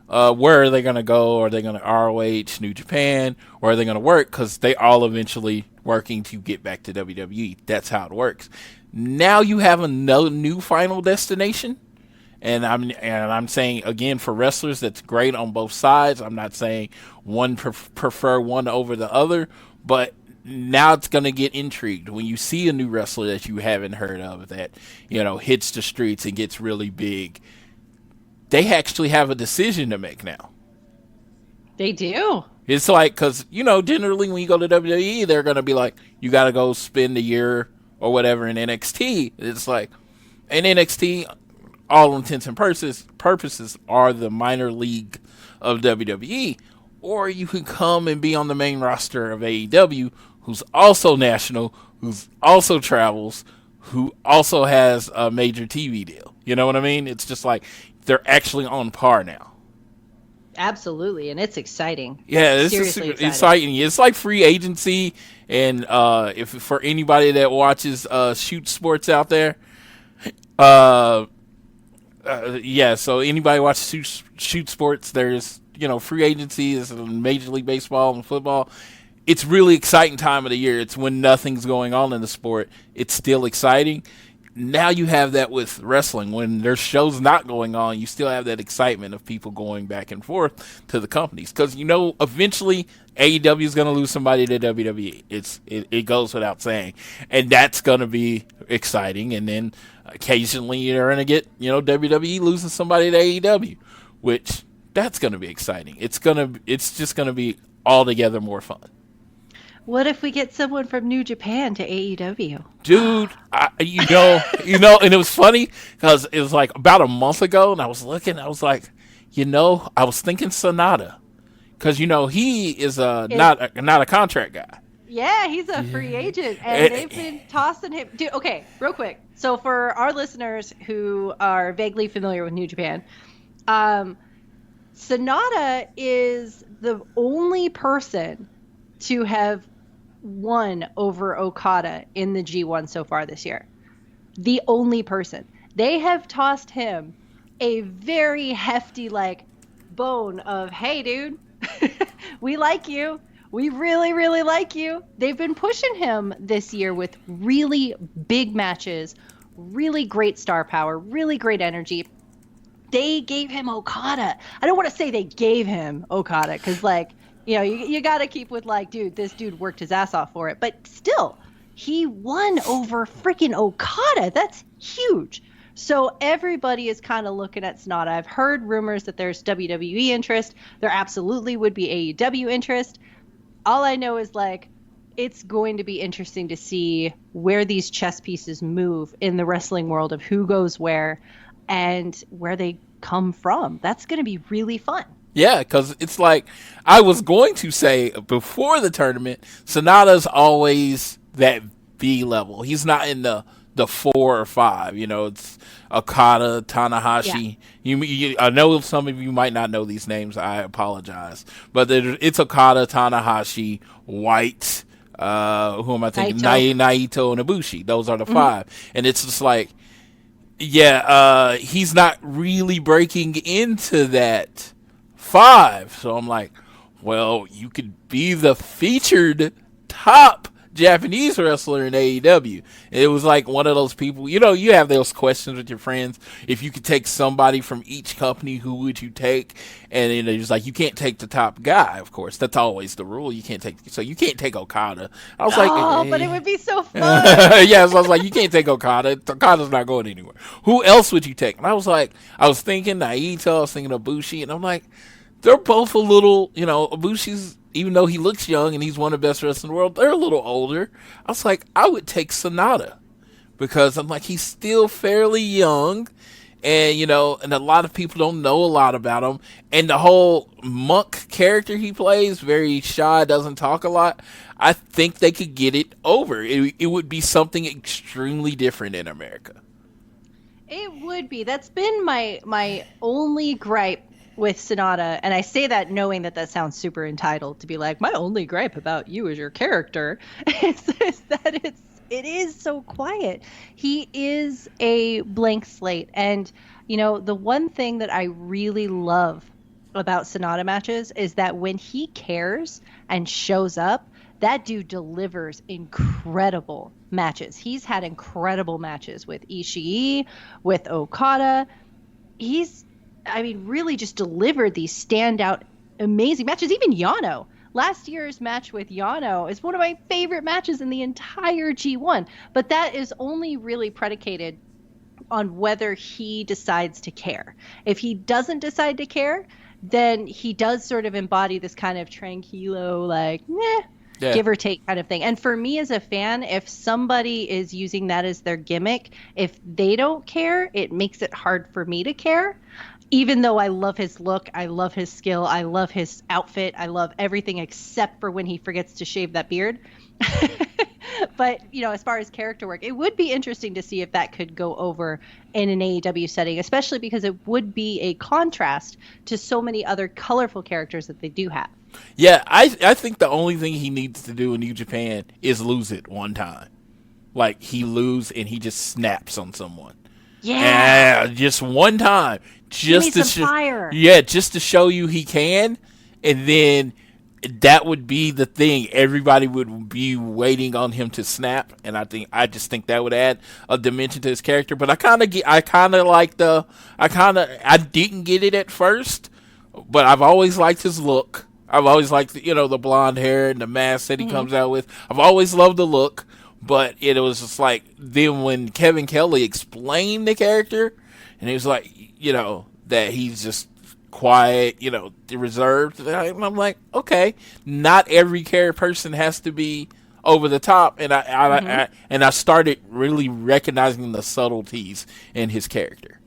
S3: where are they going to go? Are they going to ROH, New Japan, or are they going to work? Because they all eventually working to get back to WWE. That's how it works. Now you have a new final destination. And I'm saying, again, for wrestlers, that's great on both sides. I'm not saying one prefer one over the other, but now it's going to get intrigued when you see a new wrestler that you haven't heard of that, hits the streets and gets really big. They actually have a decision to make now.
S4: They do.
S3: It's like, because, generally when you go to WWE, they're going to be like, you got to go spend a year or whatever in NXT. It's like, in NXT, all intents and purposes are the minor league of WWE. Or you can come and be on the main roster of AEW, who's also national, who's also travels, who also has a major TV deal. You know what I mean? It's just like they're actually on par now.
S4: Absolutely, and it's exciting.
S3: Yeah, it's super exciting. It's like free agency, and if for anybody that watches shoot sports out there, so anybody watches shoot sports, there's free agency is in Major League Baseball and football. It's really exciting time of the year. It's when nothing's going on in the sport. It's still exciting. Now you have that with wrestling. When there's shows not going on, you still have that excitement of people going back and forth to the companies. Because, eventually AEW is going to lose somebody to WWE. It goes without saying. And that's going to be exciting. And then occasionally you're going to get, WWE losing somebody to AEW, which that's going to be exciting. It's just going to be altogether more fun.
S4: What if we get someone from New Japan to AEW?
S3: Dude, and it was funny because it was like about a month ago, and I was looking, I was like, I was thinking Sonata, because he is not a contract guy.
S4: Yeah, he's a free agent, and they've been tossing him. Dude, okay, real quick. So for our listeners who are vaguely familiar with New Japan, Sonata is the only person to have won over Okada in the G1 so far this year. The only person. They have tossed him a very hefty bone of, hey dude, we like you. We really, really like you. They've been pushing him this year with really big matches, really great star power, really great energy. They gave him Okada. I don't want to say they gave him Okada because you got to keep with dude, this dude worked his ass off for it. But still, he won over freaking Okada. That's huge. So everybody is kind of looking at Sonata. I've heard rumors that there's WWE interest. There absolutely would be AEW interest. All I know is it's going to be interesting to see where these chess pieces move in the wrestling world of who goes where and where they come from. That's going to be really fun.
S3: Yeah, because it's like I was going to say before the tournament, Sonata's always that B level. He's not in the 4 or 5. It's Okada, Tanahashi. Yeah. I know some of you might not know these names. I apologize. But it's Okada, Tanahashi, White, who am I thinking? Naito and Ibushi. Those are the 5. And it's just like, he's not really breaking into that 5. So I'm like, well, you could be the featured top Japanese wrestler in AEW. It was like one of those people, you have those questions with your friends. If you could take somebody from each company, who would you take? And it's like, you can't take the top guy, of course. That's always the rule. You can't take Okada. I was like,
S4: but it would be so fun.
S3: Yeah, so I was like, you can't take Okada. Okada's not going anywhere. Who else would you take? And I was thinking Naito, I was thinking Ibushi, and I'm like, they're both a little, Ibushi's, even though he looks young and he's one of the best wrestlers in the world, they're a little older. I was like, I would take Sonata because I'm like, he's still fairly young, and and a lot of people don't know a lot about him. And the whole monk character he plays, very shy, doesn't talk a lot. I think they could get it over. It would be something extremely different in America.
S4: It would be. That's been my only gripe with Sonata, and I say that knowing that sounds super entitled to be like, my only gripe about you as your character is that it is so quiet. He is a blank slate, and the one thing that I really love about Sonata matches is that when he cares and shows up, that dude delivers incredible matches. He's had incredible matches with Ishii, with Okada. Really just delivered these standout, amazing matches. Even Yano. Last year's match with Yano is one of my favorite matches in the entire G1. But that is only really predicated on whether he decides to care. If he doesn't decide to care, then he does sort of embody this kind of tranquilo, give or take kind of thing. And for me as a fan, if somebody is using that as their gimmick, if they don't care, it makes it hard for me to care. Even though I love his look, I love his skill, I love his outfit, I love everything except for when he forgets to shave that beard. But, as far as character work, it would be interesting to see if that could go over in an AEW setting, especially because it would be a contrast to so many other colorful characters that they do have.
S3: Yeah, I think the only thing he needs to do in New Japan is lose it one time. Like, he lose and he just snaps on someone.
S4: Yeah,
S3: just one time, just to
S4: fire.
S3: Yeah, just to show you he can, and then that would be the thing. Everybody would be waiting on him to snap, and I just think that would add a dimension to his character. But I didn't get it at first, but I've always liked his look. I've always liked the blonde hair and the mask that he comes out with. I've always loved the look. But it was just like, then when Kevin Kelly explained the character, and he was like, that he's just quiet, reserved, and I'm like, okay, not every person has to be over the top, and I started really recognizing the subtleties in his character.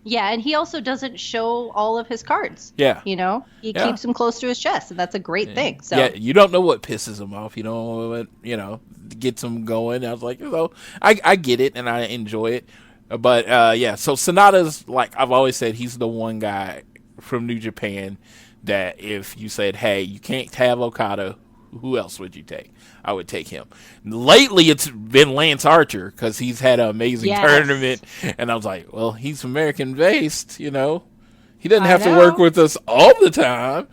S4: Yeah, and he also doesn't show all of his cards.
S3: Yeah.
S4: He keeps them close to his chest, and that's a great thing. So
S3: yeah, you don't know what pisses him off. You don't know what, gets him going. I was like, I get it, and I enjoy it. But, so Sonata's, like I've always said, he's the one guy from New Japan that if you said, hey, you can't have Okada, who else would you take? I would take him. Lately, it's been Lance Archer because he's had an amazing tournament. And I was like, well, he's American-based, He doesn't have to work with us all the time.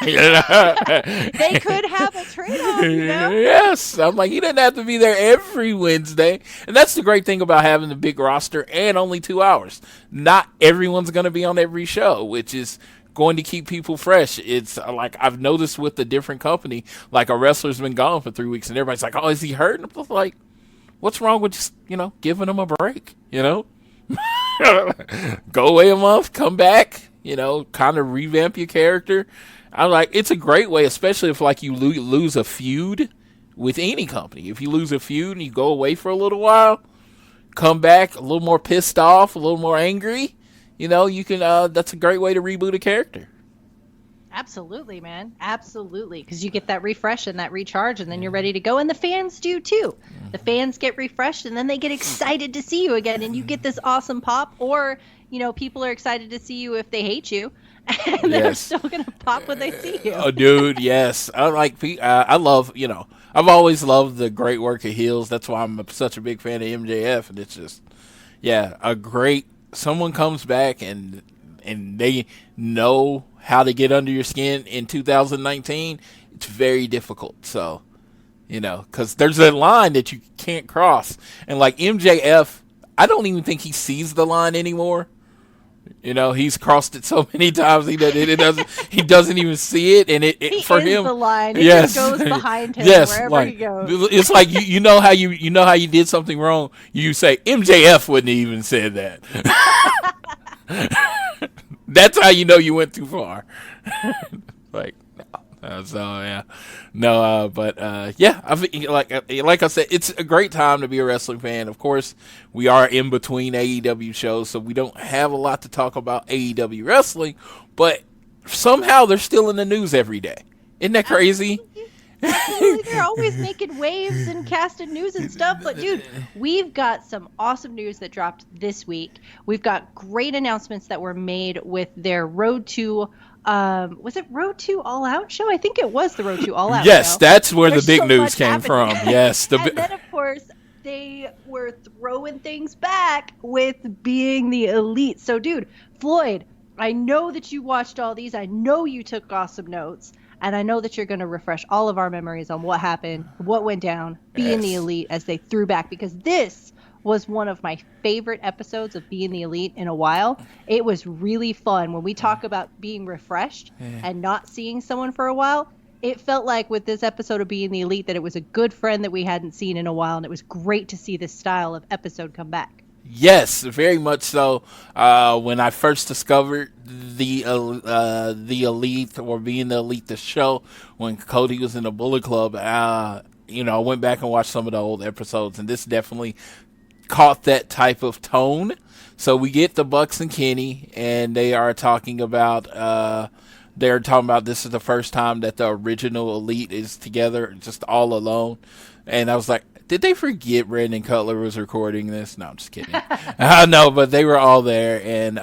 S4: They could have a trade-off,
S3: Yes. I'm like, he doesn't have to be there every Wednesday. And that's the great thing about having the big roster and only 2 hours. Not everyone's going to be on every show, which is going to keep people fresh. It's like I've noticed with a different company, like a wrestler's been gone for 3 weeks and everybody's like, oh, is he hurt? And I'm like, what's wrong with just, giving him a break, Go away a month, come back, kind of revamp your character. I'm like, it's a great way, especially if like you lose a feud with any company. If you lose a feud and you go away for a little while, come back a little more pissed off, a little more angry, you can, that's a great way to reboot a character.
S4: Absolutely, man. Absolutely. Because you get that refresh and that recharge, and then you're ready to go. And the fans do, too. The fans get refreshed, and then they get excited to see you again, and you get this awesome pop. Or, people are excited to see you if they hate you, and they're still going to pop when they see you.
S3: Oh, dude, yes. I love, I've always loved the great work of heels. That's why I'm such a big fan of MJF, and it's just, someone comes back and they know how to get under your skin in 2019. It's very difficult. So because there's a line that you can't cross. And like MJF, I don't even think he sees the line anymore. He's crossed it so many times he doesn't even see it, and it for him
S4: the line. It
S3: yes,
S4: just goes behind him wherever
S3: like, he
S4: goes.
S3: It's like you know how you did something wrong. You say MJF wouldn't have even said that. That's how you know you went too far. Like. I think like I said, it's a great time to be a wrestling fan. Of course, we are in between AEW shows, so we don't have a lot to talk about AEW wrestling, but somehow they're still in the news every day. Isn't that crazy?
S4: Absolutely. They're always making waves and casting news and stuff. But, dude, we've got some awesome news that dropped this week. We've got great announcements that were made with their Road to was it Road to All Out show? I think it was the Road to All Out
S3: yes,
S4: show.
S3: That's where the big
S4: so
S3: news came from. Yes.
S4: And then, of course, they were throwing things back with being the elite. So, dude, Floyd, I know that you watched all these. I know you took awesome notes. And I know that you're going to refresh all of our memories on what happened, what went down, being the elite as they threw back. Because this was one of my favorite episodes of Being the Elite in a while. It was really fun. When we talk about being refreshed and not seeing someone for a while, it felt like with this episode of Being the Elite that it was a good friend that we hadn't seen in a while, and it was great to see this style of episode come back.
S3: Yes, very much so. When I first discovered the Elite, or Being the Elite, the show, when Cody was in the Bullet Club, I went back and watched some of the old episodes, and this definitely caught that type of tone. So we get the Bucks and Kenny, and they are talking about this is the first time that the original Elite is together, just all alone. And I was like, did they forget Brandon Cutler was recording this? No, I'm just kidding. No, but they were all there, and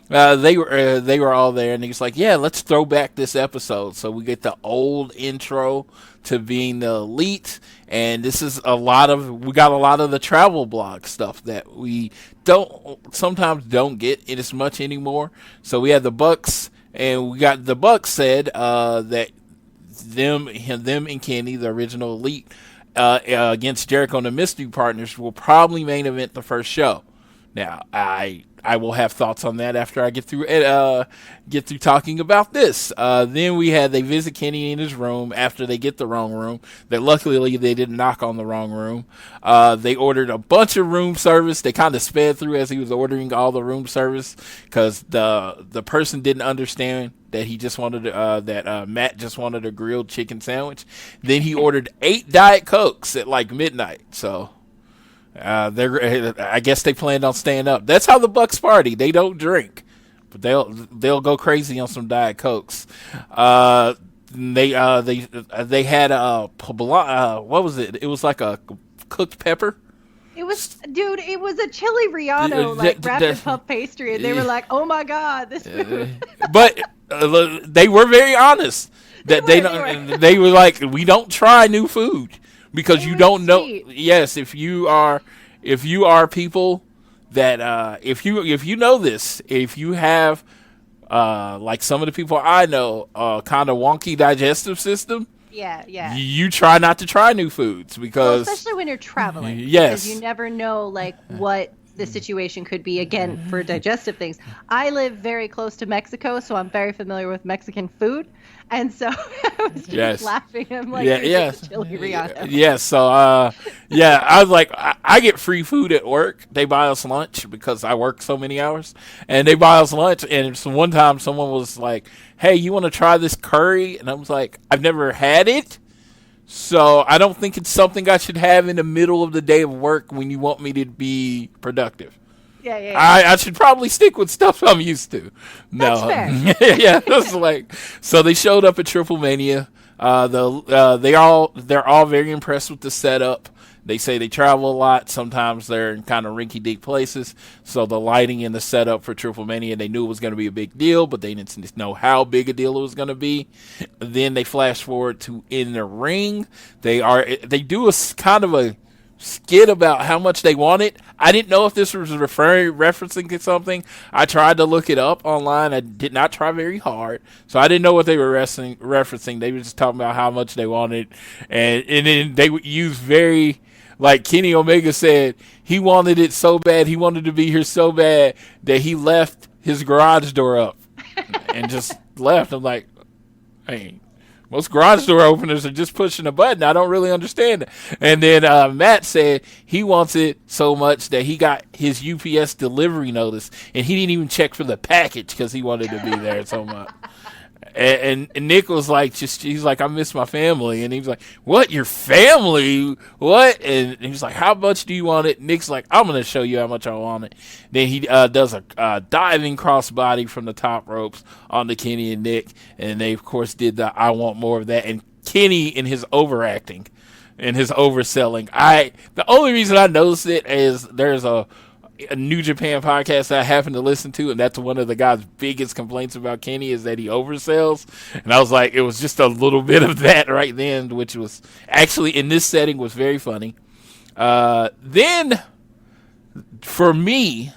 S3: they were all there, and he's like, yeah, let's throw back this episode. So we get the old intro to Being the Elite, and this is we got a lot of the travel blog stuff that we sometimes don't get it as much anymore. So we had the Bucks, and we got the Bucks said that them and Kenny, the original Elite, against Jericho and the Mystery Partners, will probably main event the first show. Now, I will have thoughts on that after I get through talking about this. Then they visit Kenny in his room after they get the wrong room. That luckily they didn't knock on the wrong room. They ordered a bunch of room service. They kind of sped through as he was ordering all the room service because the person didn't understand that he just wanted Matt just wanted a grilled chicken sandwich. Then he ordered 8 Diet Cokes at like midnight. So. I guess they planned on staying up. That's how the Bucks party. They don't drink, but they'll go crazy on some Diet Cokes. They had what was it? It was like a cooked pepper.
S4: It was a chili Rihanna, wrapped in puff pastry, and they were like, "Oh my God, this food."
S3: But they were very honest that they were like, "We don't try new food." Because you don't know. Yes, if you are people that if you know this, if you have like some of the people I know, kind of wonky digestive system.
S4: Yeah.
S3: You try not to try new foods because
S4: especially when you're traveling.
S3: Yes,
S4: because you never know what the situation could be again for digestive things. I live very close to Mexico, so I'm very familiar with Mexican food. And so I was just laughing. I'm like, chili Rihanna.
S3: Yes. So, I was like, I get free food at work. They buy us lunch because I work so many hours. And they buy us lunch. And so one time someone was like, hey, you want to try this curry? And I was like, I've never had it. So I don't think it's something I should have in the middle of the day of work when you want me to be productive.
S4: Yeah.
S3: I should probably stick with stuff I'm used to. No.
S4: That's fair.
S3: Yeah. It's like, so they showed up at Triplemania. They're all very impressed with the setup. They say they travel a lot. Sometimes they're in kind of rinky-dink places. So the lighting and the setup for Triplemania, they knew it was going to be a big deal, but they didn't know how big a deal it was going to be. Then they flash forward to in the ring. They do a kind of a skit about how much they wanted. I didn't know if this was referencing to something. I tried to look it up online. I did not try very hard, so I didn't know what they were referencing. They were just talking about how much they wanted, and then they would use very, like Kenny Omega said, he wanted it so bad, he wanted to be here so bad that he left his garage door up and just left. I'm like, hey. Most garage door openers are just pushing a button. I don't really understand it. And then Matt said he wants it so much that he got his UPS delivery notice, and he didn't even check for the package because he wanted to be there so much. And Nick was like, he's like, I miss my family. And he was like, what, your family? What? And he was like, how much do you want it? Nick's like, I'm going to show you how much I want it. Then he does a diving crossbody from the top ropes onto Kenny and Nick. And they, of course, did the I want more of that. And Kenny, in his overacting and his overselling, the only reason I noticed it is there's a New Japan podcast that I happen to listen to, and that's one of the guy's biggest complaints about Kenny is that he oversells. And I was like, it was just a little bit of that right then, which was actually in this setting was very funny. Then for me,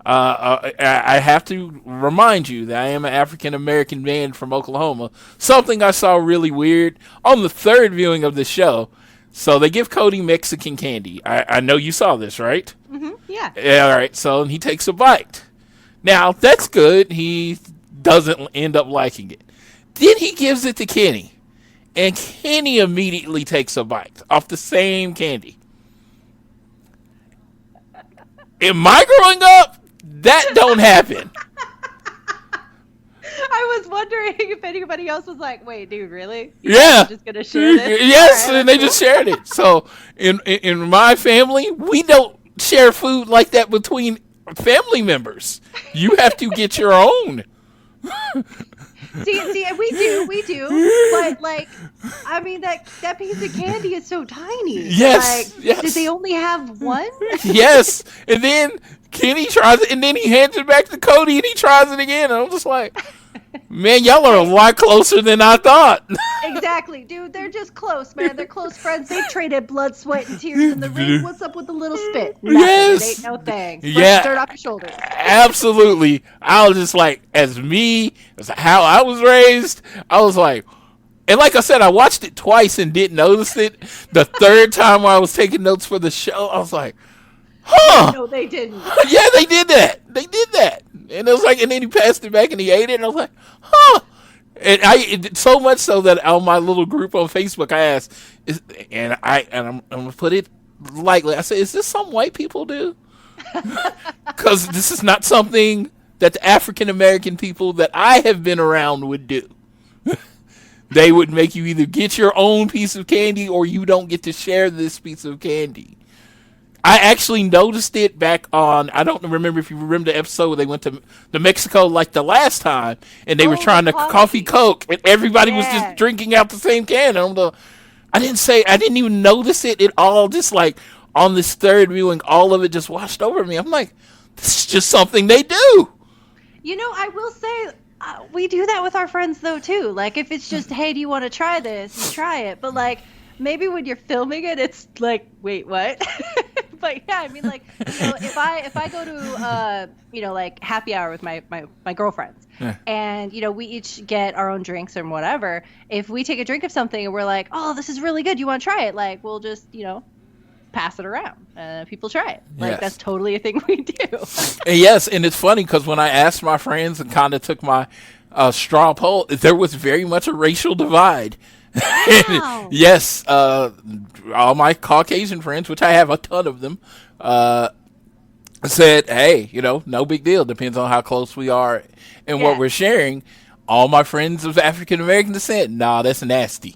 S3: I have to remind you that I am an African American man from Oklahoma. Something I saw really weird on the third viewing of the show. So they give Cody Mexican candy. I know you saw this, right?
S4: Mm-hmm, yeah.
S3: All right. So he takes a bite. Now, that's good. He doesn't end up liking it. Then he gives it to Kenny. And Kenny immediately takes a bite off the same candy. In my growing up, that don't happen.
S4: I was wondering if anybody else was like, wait, dude, really?
S3: Yeah.
S4: Just going to share this?
S3: Yes, right, and they just shared it. So in my family, we don't share food like that between family members. You have to get your own.
S4: See, we do. But, like, I mean, that piece of candy is so tiny.
S3: Yes,
S4: like,
S3: yes.
S4: Did they only have one?
S3: Yes. And then Kenny tries it, and then he hands it back to Cody, and he tries it again. And I'm just like, man, y'all are a lot closer than I thought.
S4: Exactly, dude. They're just close, man. They're close friends. They've traded blood, sweat, and tears in the ring. What's up with the little spit? Nothing.
S3: Yes.
S4: It ain't no thing.
S3: Yeah.
S4: Dirt off your shoulders.
S3: Absolutely. I was just like, as how I was raised, I was like, and like I said, I watched it twice and didn't notice it. The third time while I was taking notes for the show, I was like, huh.
S4: No, they didn't.
S3: Yeah, they did that. And it was like, and then he passed it back and he ate it, and I was like, huh. And so much so that on my little group on Facebook, I asked, I'm gonna put it lightly. I said, is this something white people do? Because this is not something that the African American people that I have been around would do. They would make you either get your own piece of candy or you don't get to share this piece of candy. I actually noticed it back on, I don't remember if you remember the episode where they went to Mexico like the last time, and they were trying to coffee Coke, and everybody was just drinking out the same can. And I didn't even notice it at all. Just like on this third viewing, all of it just washed over me. I'm like, this is just something they do.
S4: You know, I will say, we do that with our friends though too. Like if it's just, hey, do you want to try this? You try it. But like maybe when you're filming it, it's like, wait, what? But yeah, I mean, like, you know, if I go to like happy hour with my girlfriends, and you know we each get our own drinks or whatever. If we take a drink of something and we're like, oh, this is really good, you want to try it? Like we'll just pass it around. People try it. Like that's totally a thing we do.
S3: Yes, and it's funny because when I asked my friends and kind of took my straw poll, there was very much a racial divide.
S4: Wow.
S3: Yes, all my Caucasian friends, which I have a ton of them, said, hey, no big deal. Depends on how close we are and what we're sharing. All my friends of African American descent, nah, that's nasty.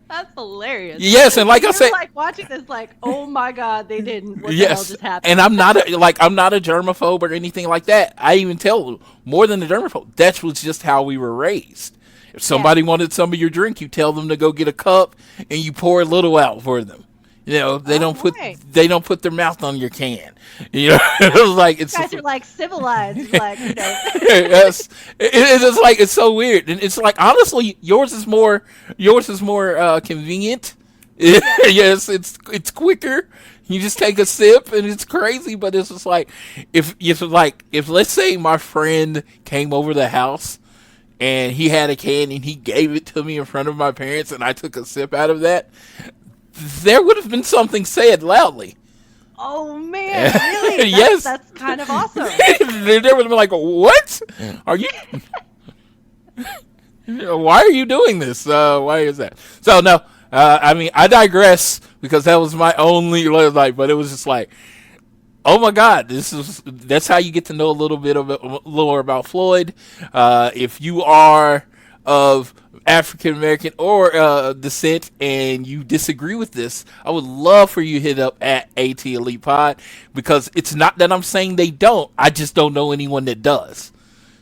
S4: That's hilarious.
S3: Yes, and like I said,
S4: like watching this, like, oh my God, they didn't. What the hell just happened?
S3: And I'm not a germaphobe or anything like that. I even tell more than a germaphobe. That was just how we were raised. If somebody wanted some of your drink, you tell them to go get a cup and you pour a little out for them. They don't put their mouth on your can. It was like it's.
S4: You guys are like civilized, like
S3: Yes, it's just like it's so weird, and it's like honestly, yours is more convenient Yes, it's quicker. You just take a sip and it's crazy, but it's just like if let's say my friend came over the house and he had a can and he gave it to me in front of my parents and I took a sip out of that, there would have been something said loudly.
S4: Oh man, really?
S3: Yes.
S4: That's kind of awesome.
S3: They would have been like, "What? Are you? Why are you doing this? Why is that?" So no, I mean, I digress because that was my only but it was just like, oh my God, that's how you get to know a little bit more about Floyd. If you are of African American or descent and you disagree with this, I would love for you to hit up at AT Elite Pod, because it's not that I'm saying they don't, I just don't know anyone that does.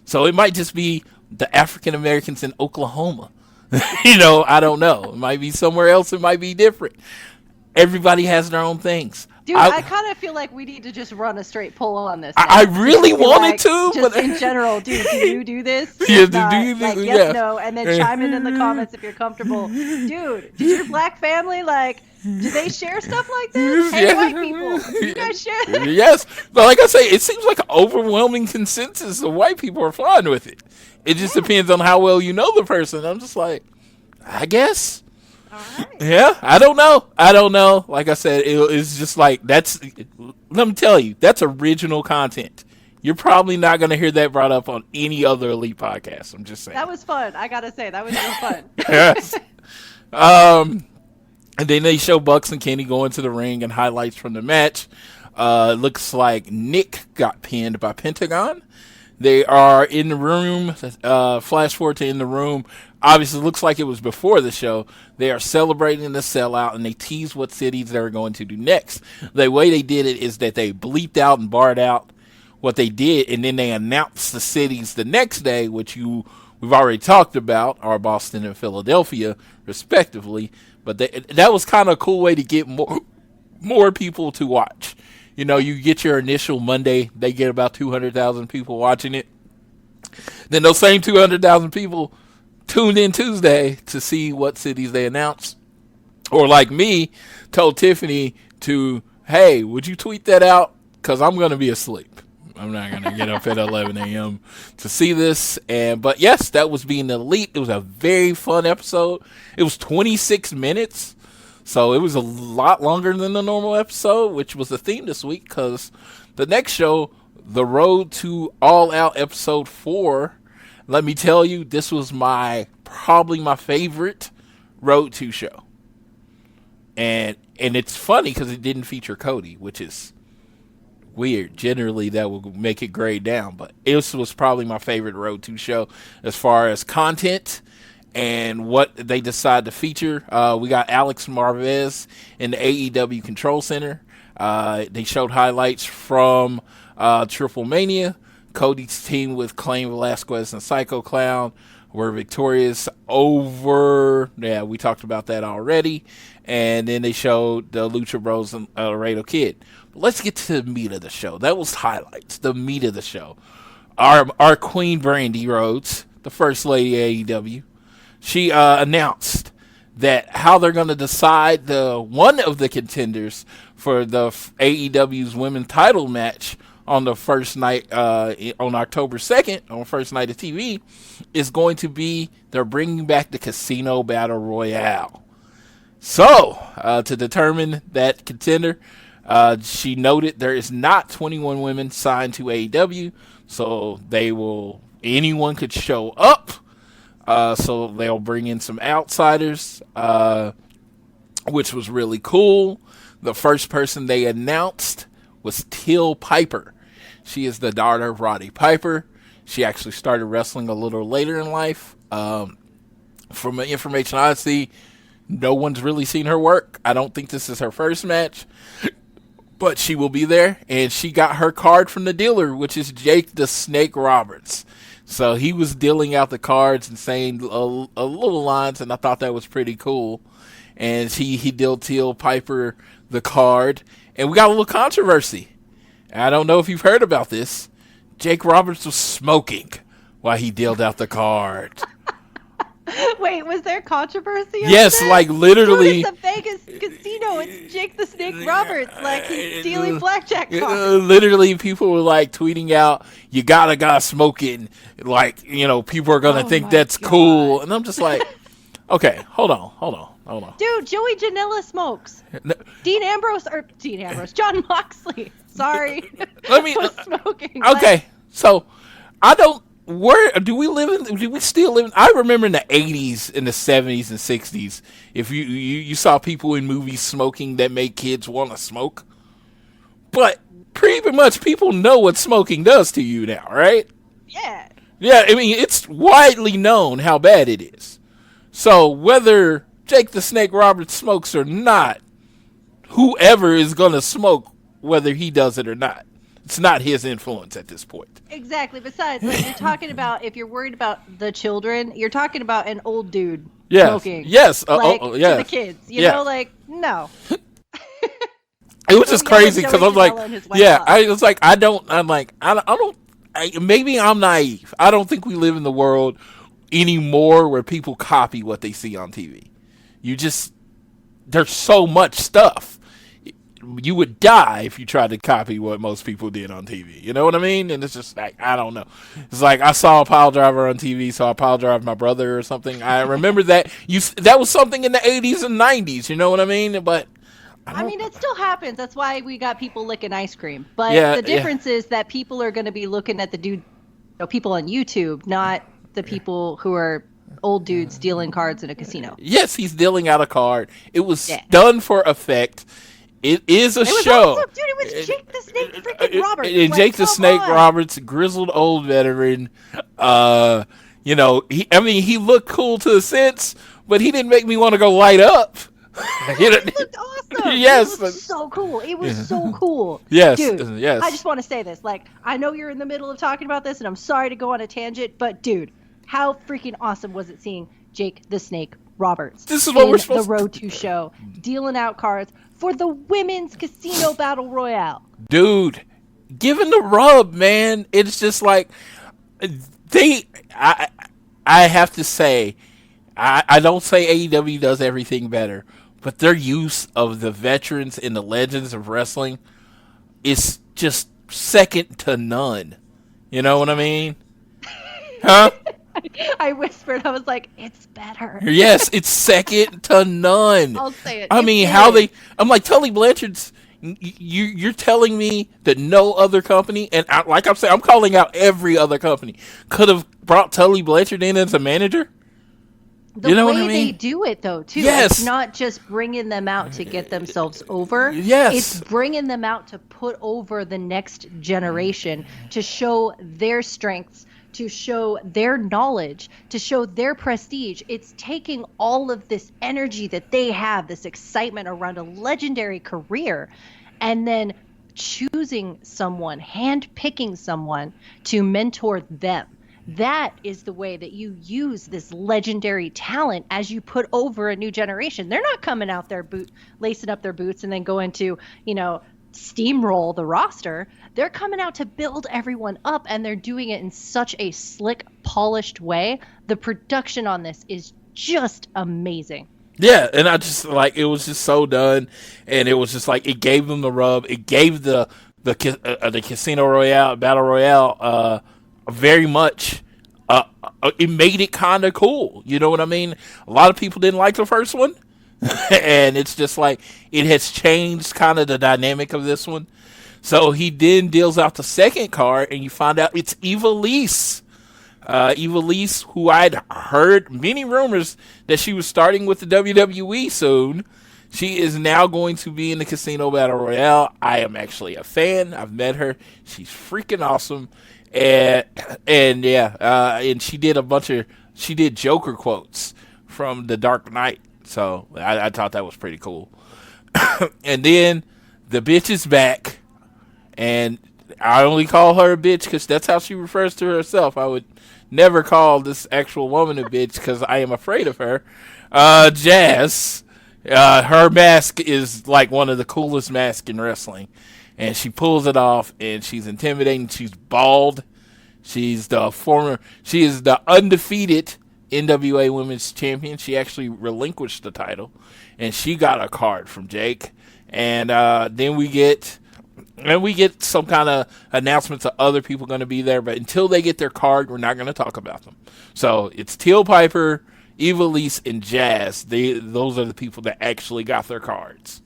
S3: So it might just be the African Americans in Oklahoma. I don't know. It might be somewhere else. It might be different. Everybody has their own things.
S4: Dude, I kind of feel like we need to just run a straight poll on this.
S3: I really wanted to,
S4: just
S3: but
S4: in general, dude, do you do this?
S3: Yeah,
S4: do you do
S3: this?
S4: Yes, no, and then chime in the comments if you're comfortable. Dude, does your black family do they share stuff like this? Hey, white people, do you guys share this?
S3: Yes, but like I say, it seems like an overwhelming consensus of white people are fine with it. It just depends on how well you know the person. I'm just like, I guess.
S4: Right.
S3: Yeah, I don't know. Like I said, it's just like let me tell you, that's original content. You're probably not going to hear that brought up on any other Elite podcast. I'm just saying.
S4: That was fun. I got to say, that was real fun.
S3: Yes. And then they show Bucks and Kenny going to the ring and highlights from the match. Looks like Nick got pinned by Pentagon. They are in the room. Flash forward to in the room. Obviously, looks like it was before the show. They are celebrating the sellout, and they tease what cities they're going to do next. The way they did it is that they bleeped out and barred out what they did, and then they announced the cities the next day, which we've already talked about, are Boston and Philadelphia, respectively. But that was kind of a cool way to get more people to watch. You get your initial Monday, they get about 200,000 people watching it. Then those same 200,000 people tuned in Tuesday to see what cities they announced. Or like me, told Tiffany hey, would you tweet that out? Because I'm going to be asleep. I'm not going to get up at 11 a.m. to see this. But yes, that was Being Elite. It was a very fun episode. It was 26 minutes. So it was a lot longer than the normal episode, which was the theme this week, because the next show, The Road to All Out Episode 4, let me tell you, this was probably my favorite Road to show. And it's funny because it didn't feature Cody, which is weird. Generally, that would make it grade down, but this was probably my favorite Road to show as far as content and what they decide to feature. We got Alex Marvez in the AEW Control Center. They showed highlights from Triplemania. Cody's team with Clay Velasquez and Psycho Clown were victorious over... Yeah, we talked about that already. And then they showed the Lucha Bros and Laredo Kid. But let's get to the meat of the show. That was highlights, the meat of the show. Our Queen Brandy Rhodes, the First Lady of AEW, she announced that how they're going to decide one of the contenders for the AEW's women's title match on the first night, on October 2nd, on first night of TV, is going to be they're bringing back the Casino Battle Royale. So, to determine that contender, she noted there is not 21 women signed to AEW, so anyone could show up. So they'll bring in some outsiders, which was really cool. The first person they announced was Till Piper. She is the daughter of Roddy Piper. She actually started wrestling a little later in life. From the information I see, no one's really seen her work. I don't think this is her first match, but she will be there. And she got her card from the dealer, which is Jake the Snake Roberts. So he was dealing out the cards and saying a little lines, and I thought that was pretty cool. And he dealt Till Piper the card, and we got a little controversy. I don't know if you've heard about this. Jake Roberts was smoking while he dealt out the card.
S4: Wait, was there controversy?
S3: Yes, like literally.
S4: Dude, it's a Vegas casino. It's Jake the Snake Roberts. Like he's stealing blackjack cards.
S3: Literally, people were like tweeting out, "You gotta smoke it." Like, people are gonna think that's cool, and I'm just like, okay, hold on.
S4: Dude, Joey Janela smokes. John Moxley. Sorry. Was smoking.
S3: Okay, so I don't. Where do we live in? Do we still live in? I remember in the 80s, in the 70s and 60s, if you saw people in movies smoking that made kids want to smoke. But pretty much people know what smoking does to you now, right?
S4: Yeah.
S3: Yeah, I mean, it's widely known how bad it is. So whether Jake the Snake Roberts smokes or not, whoever is going to smoke, whether he does it or not, it's not his influence at this point.
S4: Exactly. Besides, like, you're talking about, if you're worried about the children, you're talking about an old dude smoking.
S3: Yes.
S4: To the kids. You know, like, no.
S3: It was just crazy because I was like, I was like, maybe I'm naive. I don't think we live in the world anymore where people copy what they see on TV. There's so much stuff. You would die if you tried to copy what most people did on TV. You know what I mean? And it's just like, I don't know. It's like I saw a pile driver on TV, so I pile drive my brother or something. I remember that. That was something in the 80s and 90s. You know what I mean? But
S4: I mean, it still happens. That's why we got people licking ice cream. But the difference is that people are going to be looking at the dude, people on YouTube, not the people who are old dudes dealing cards in a casino.
S3: Yes, he's dealing out a card. It was done for effect. It is a show.
S4: Awesome. Dude, it was Jake the Snake freaking Roberts.
S3: And Jake the Snake Roberts, grizzled old veteran. He looked cool to a sense, but he didn't make me want to go light up.
S4: He looked awesome.
S3: Yes.
S4: It was so cool. It was so cool.
S3: Yes.
S4: Dude,
S3: yes.
S4: I just want to say this. Like, I know you're in the middle of talking about this, and I'm sorry to go on a tangent, but dude, how freaking awesome was it seeing Jake the Snake Roberts?
S3: This is what we're supposed
S4: to do. The Road to Show, dealing out cards for the women's casino battle royale.
S3: Dude, giving the rub, man. It's just like I have to say, I don't say AEW does everything better, but their use of the veterans and the legends of wrestling is just second to none. You know what I mean? Huh?
S4: I whispered. I was like, it's better.
S3: Yes, it's second to none.
S4: I'll say it.
S3: I mean, I'm like, Tully Blanchard's, you're telling me that no other company, and like I'm saying, I'm calling out every other company, could have brought Tully Blanchard in as a manager?
S4: The way they do it, though, too. Yes. It's not just bringing them out to get themselves over.
S3: Yes.
S4: It's bringing them out to put over the next generation, to show their strengths, to show their knowledge, to show their prestige. It's taking all of this energy that they have, this excitement around a legendary career, and then choosing someone, handpicking someone to mentor them. That is the way that you use this legendary talent as you put over a new generation. They're not coming out there lacing up their boots and then going to, steamroll the roster. They're coming out to build everyone up, and they're doing it in such a slick, polished way. The production on this is just amazing.
S3: Yeah, and I just it was just so done, and it was just like it gave them the rub. It gave the Casino Royale Battle Royale very much. It made it kind of cool. You know what I mean? A lot of people didn't like the first one. And it's just like it has changed kind of the dynamic of this one. So he then deals out the second card, and you find out it's Ivelisse. Ivelisse, who I'd heard many rumors that she was starting with the WWE soon. She is now going to be in the Casino Battle Royale. I am actually a fan. I've met her. She's freaking awesome. And she did Joker quotes from The Dark Knight. So I thought that was pretty cool. And then the bitch is back, and I only call her a bitch because that's how she refers to herself. I would never call this actual woman a bitch because I am afraid of her. Jazz, her mask is like one of the coolest masks in wrestling, and she pulls it off, and she's intimidating. She's bald. She is the undefeated NWA Women's Champion. She actually relinquished the title, and she got a card from Jake. And then we get some kind of announcements of other people going to be there. But until they get their card, we're not going to talk about them. So it's Teal Piper, Ivelisse, and Jazz. Those are the people that actually got their cards.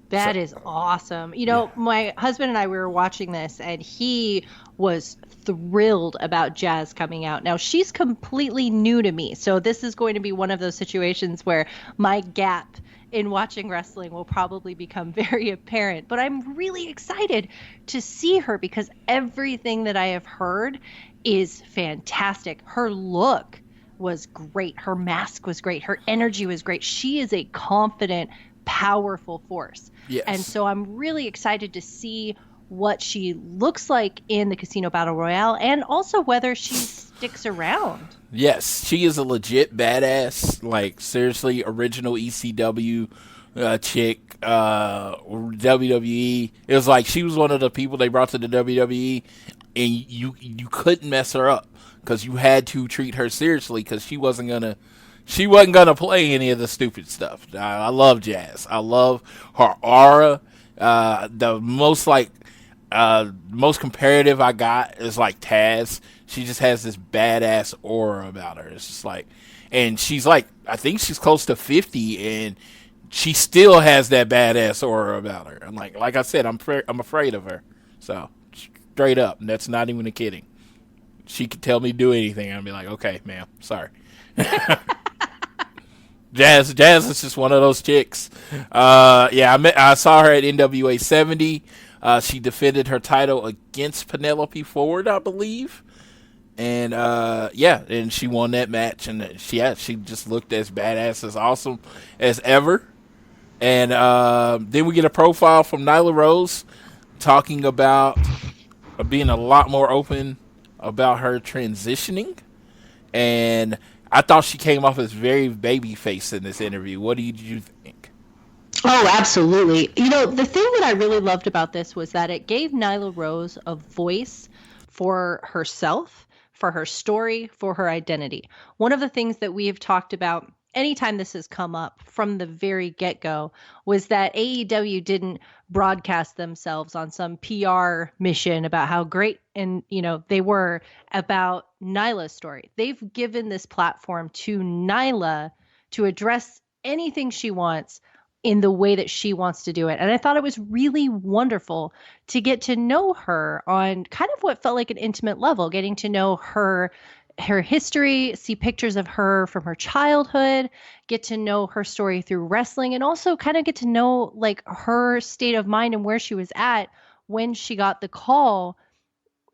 S4: That is awesome. You know, my husband and I, we were watching this, and he was thrilled about Jazz coming out. Now, she's completely new to me, so this is going to be one of those situations where my gap in watching wrestling will probably become very apparent. But I'm really excited to see her because everything that I have heard is fantastic. Her look was great. Her mask was great. Her energy was great. She is a confident, powerful force.
S3: Yes.
S4: And so I'm really excited to see what she looks like in the Casino Battle Royale and also whether she sticks around.
S3: Yes, she is a legit badass. Like, seriously, original ECW chick, WWE. It was like she was one of the people they brought to the WWE, and you couldn't mess her up because you had to treat her seriously because she wasn't gonna play any of the stupid stuff. I love Jazz. I love her aura. The most comparative I got is like Taz. She just has this badass aura about her. It's just like, and she's like, I think she's close to 50, and she still has that badass aura about her. And like I said, I'm afraid of her. So straight up, and that's not even a kidding. She could tell me to do anything, and I'd be like, okay, ma'am, sorry. Jazz is just one of those chicks. I saw her at NWA 70. She defended her title against Penelope Ford, I believe. And and she won that match, and she just looked as badass, as awesome as ever. And then we get a profile from Nyla Rose talking about being a lot more open about her transitioning. And I thought she came off as very babyface in this interview. What did you think?
S4: Oh, absolutely. You know, the thing that I really loved about this was that it gave Nyla Rose a voice for herself, for her story, for her identity. One of the things that we have talked about anytime this has come up from the very get-go was that AEW didn't broadcast themselves on some PR mission about how great they were about Nyla's story. They've given this platform to Nyla to address anything she wants in the way that she wants to do it. And I thought it was really wonderful to get to know her on kind of what felt like an intimate level, getting to know her history, see pictures of her from her childhood, get to know her story through wrestling, and also kind of get to know like her state of mind and where she was at when she got the call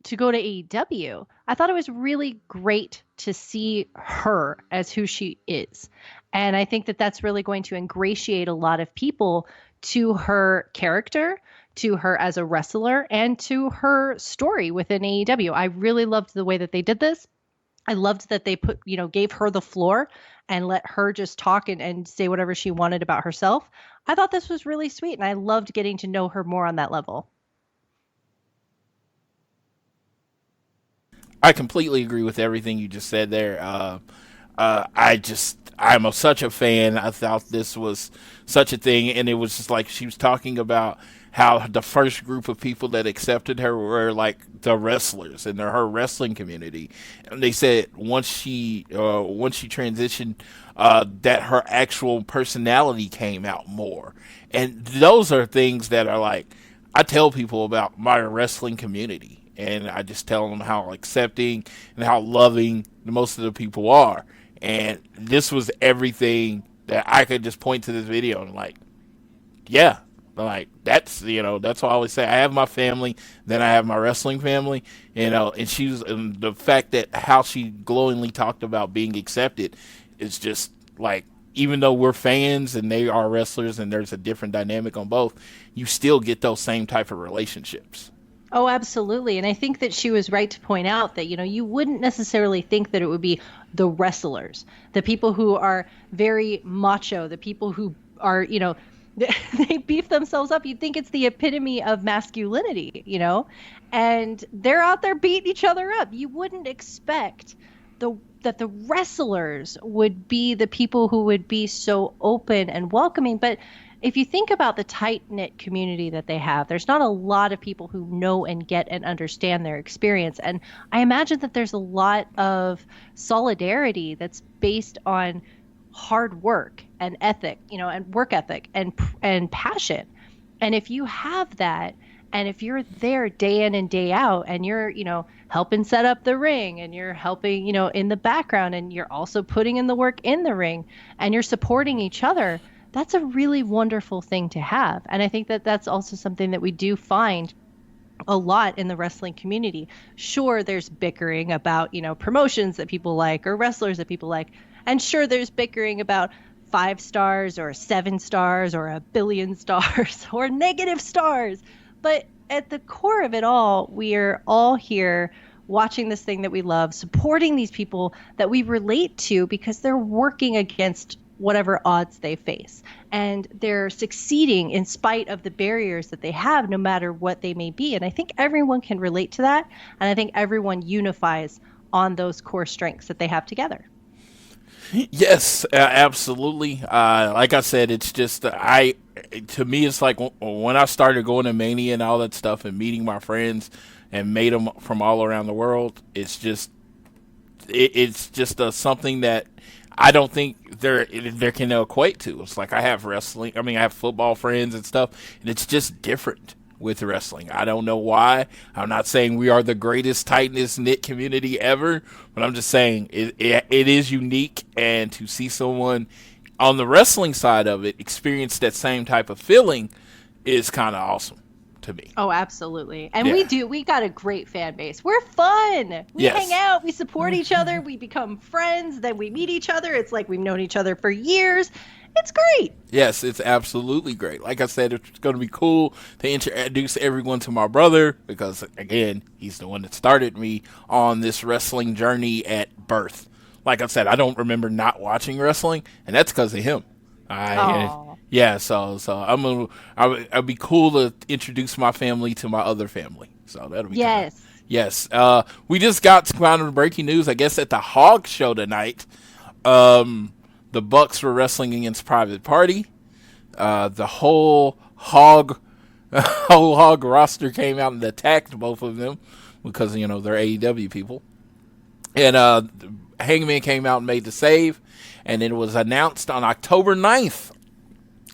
S4: to go to AEW. I thought it was really great to see her as who she is. And I think that that's really going to ingratiate a lot of people to her character, to her as a wrestler, and to her story within AEW. I really loved the way that they did this. I loved that they gave her the floor and let her just talk and say whatever she wanted about herself. I thought this was really sweet, and I loved getting to know her more on that level.
S3: I completely agree with everything you just said there. I'm such a fan. I thought this was such a thing, and it was just like she was talking about how the first group of people that accepted her were like the wrestlers in her wrestling community. And they said once she transitioned, that her actual personality came out more. And those are things that are like, I tell people about my wrestling community, and I just tell them how accepting and how loving most of the people are. And this was everything that I could just point to this video and like, yeah. Like, that's why I always say I have my family, then I have my wrestling family, and the fact that how she glowingly talked about being accepted is just like, even though we're fans and they are wrestlers and there's a different dynamic on both, you still get those same type of relationships.
S4: Oh, absolutely. And I think that she was right to point out that, you wouldn't necessarily think that it would be the wrestlers, the people who are very macho, the people who are, they beef themselves up. You'd think it's the epitome of masculinity, and they're out there beating each other up. You wouldn't expect the that the wrestlers would be the people who would be so open and welcoming. But if you think about the tight-knit community that they have, there's not a lot of people who know and get and understand their experience. And I imagine that there's a lot of solidarity that's based on hard work and ethic, and work ethic and passion. And if you have that, and if you're there day in and day out, and you're, helping set up the ring, and you're helping, in the background, and you're also putting in the work in the ring, and you're supporting each other, that's a really wonderful thing to have. And I think that that's also something that we do find a lot in the wrestling community. Sure, there's bickering about, promotions that people like or wrestlers that people like. And sure, there's bickering about 5 stars or 7 stars or 1 billion stars or negative stars. But at the core of it all, we are all here watching this thing that we love, supporting these people that we relate to because they're working against whatever odds they face. And they're succeeding in spite of the barriers that they have, no matter what they may be. And I think everyone can relate to that. And I think everyone unifies on those core strengths that they have together.
S3: Yes, absolutely. Like I said, it's just, to me, it's like when I started going to Mania and all that stuff and meeting my friends and made them from all around the world, it's just something that I don't think there can equate to. It's like I have football friends and stuff, and it's just different with wrestling. I don't know why. I'm not saying we are the greatest, tightest knit community ever, but I'm just saying it is unique, and to see someone on the wrestling side of it experience that same type of feeling is kind of awesome to me.
S4: Oh, absolutely. And we got a great fan base. We're fun. We hang out, we support each other, we become friends, then we meet each other. It's like we've known each other for years. It's great.
S3: Yes, it's absolutely great. Like I said, it's going to be cool to introduce everyone to my brother because, again, he's the one that started me on this wrestling journey at birth. Like I said, I don't remember not watching wrestling, and that's because of him. Yeah, so I'd be cool to introduce my family to my other family. So that'll be Yes. We just got kind of breaking news, I guess, at the Hog Show tonight. The Bucks were wrestling against Private Party. The whole Hog roster came out and attacked both of them because, they're AEW people. And Hangman came out and made the save. And it was announced on October 9th.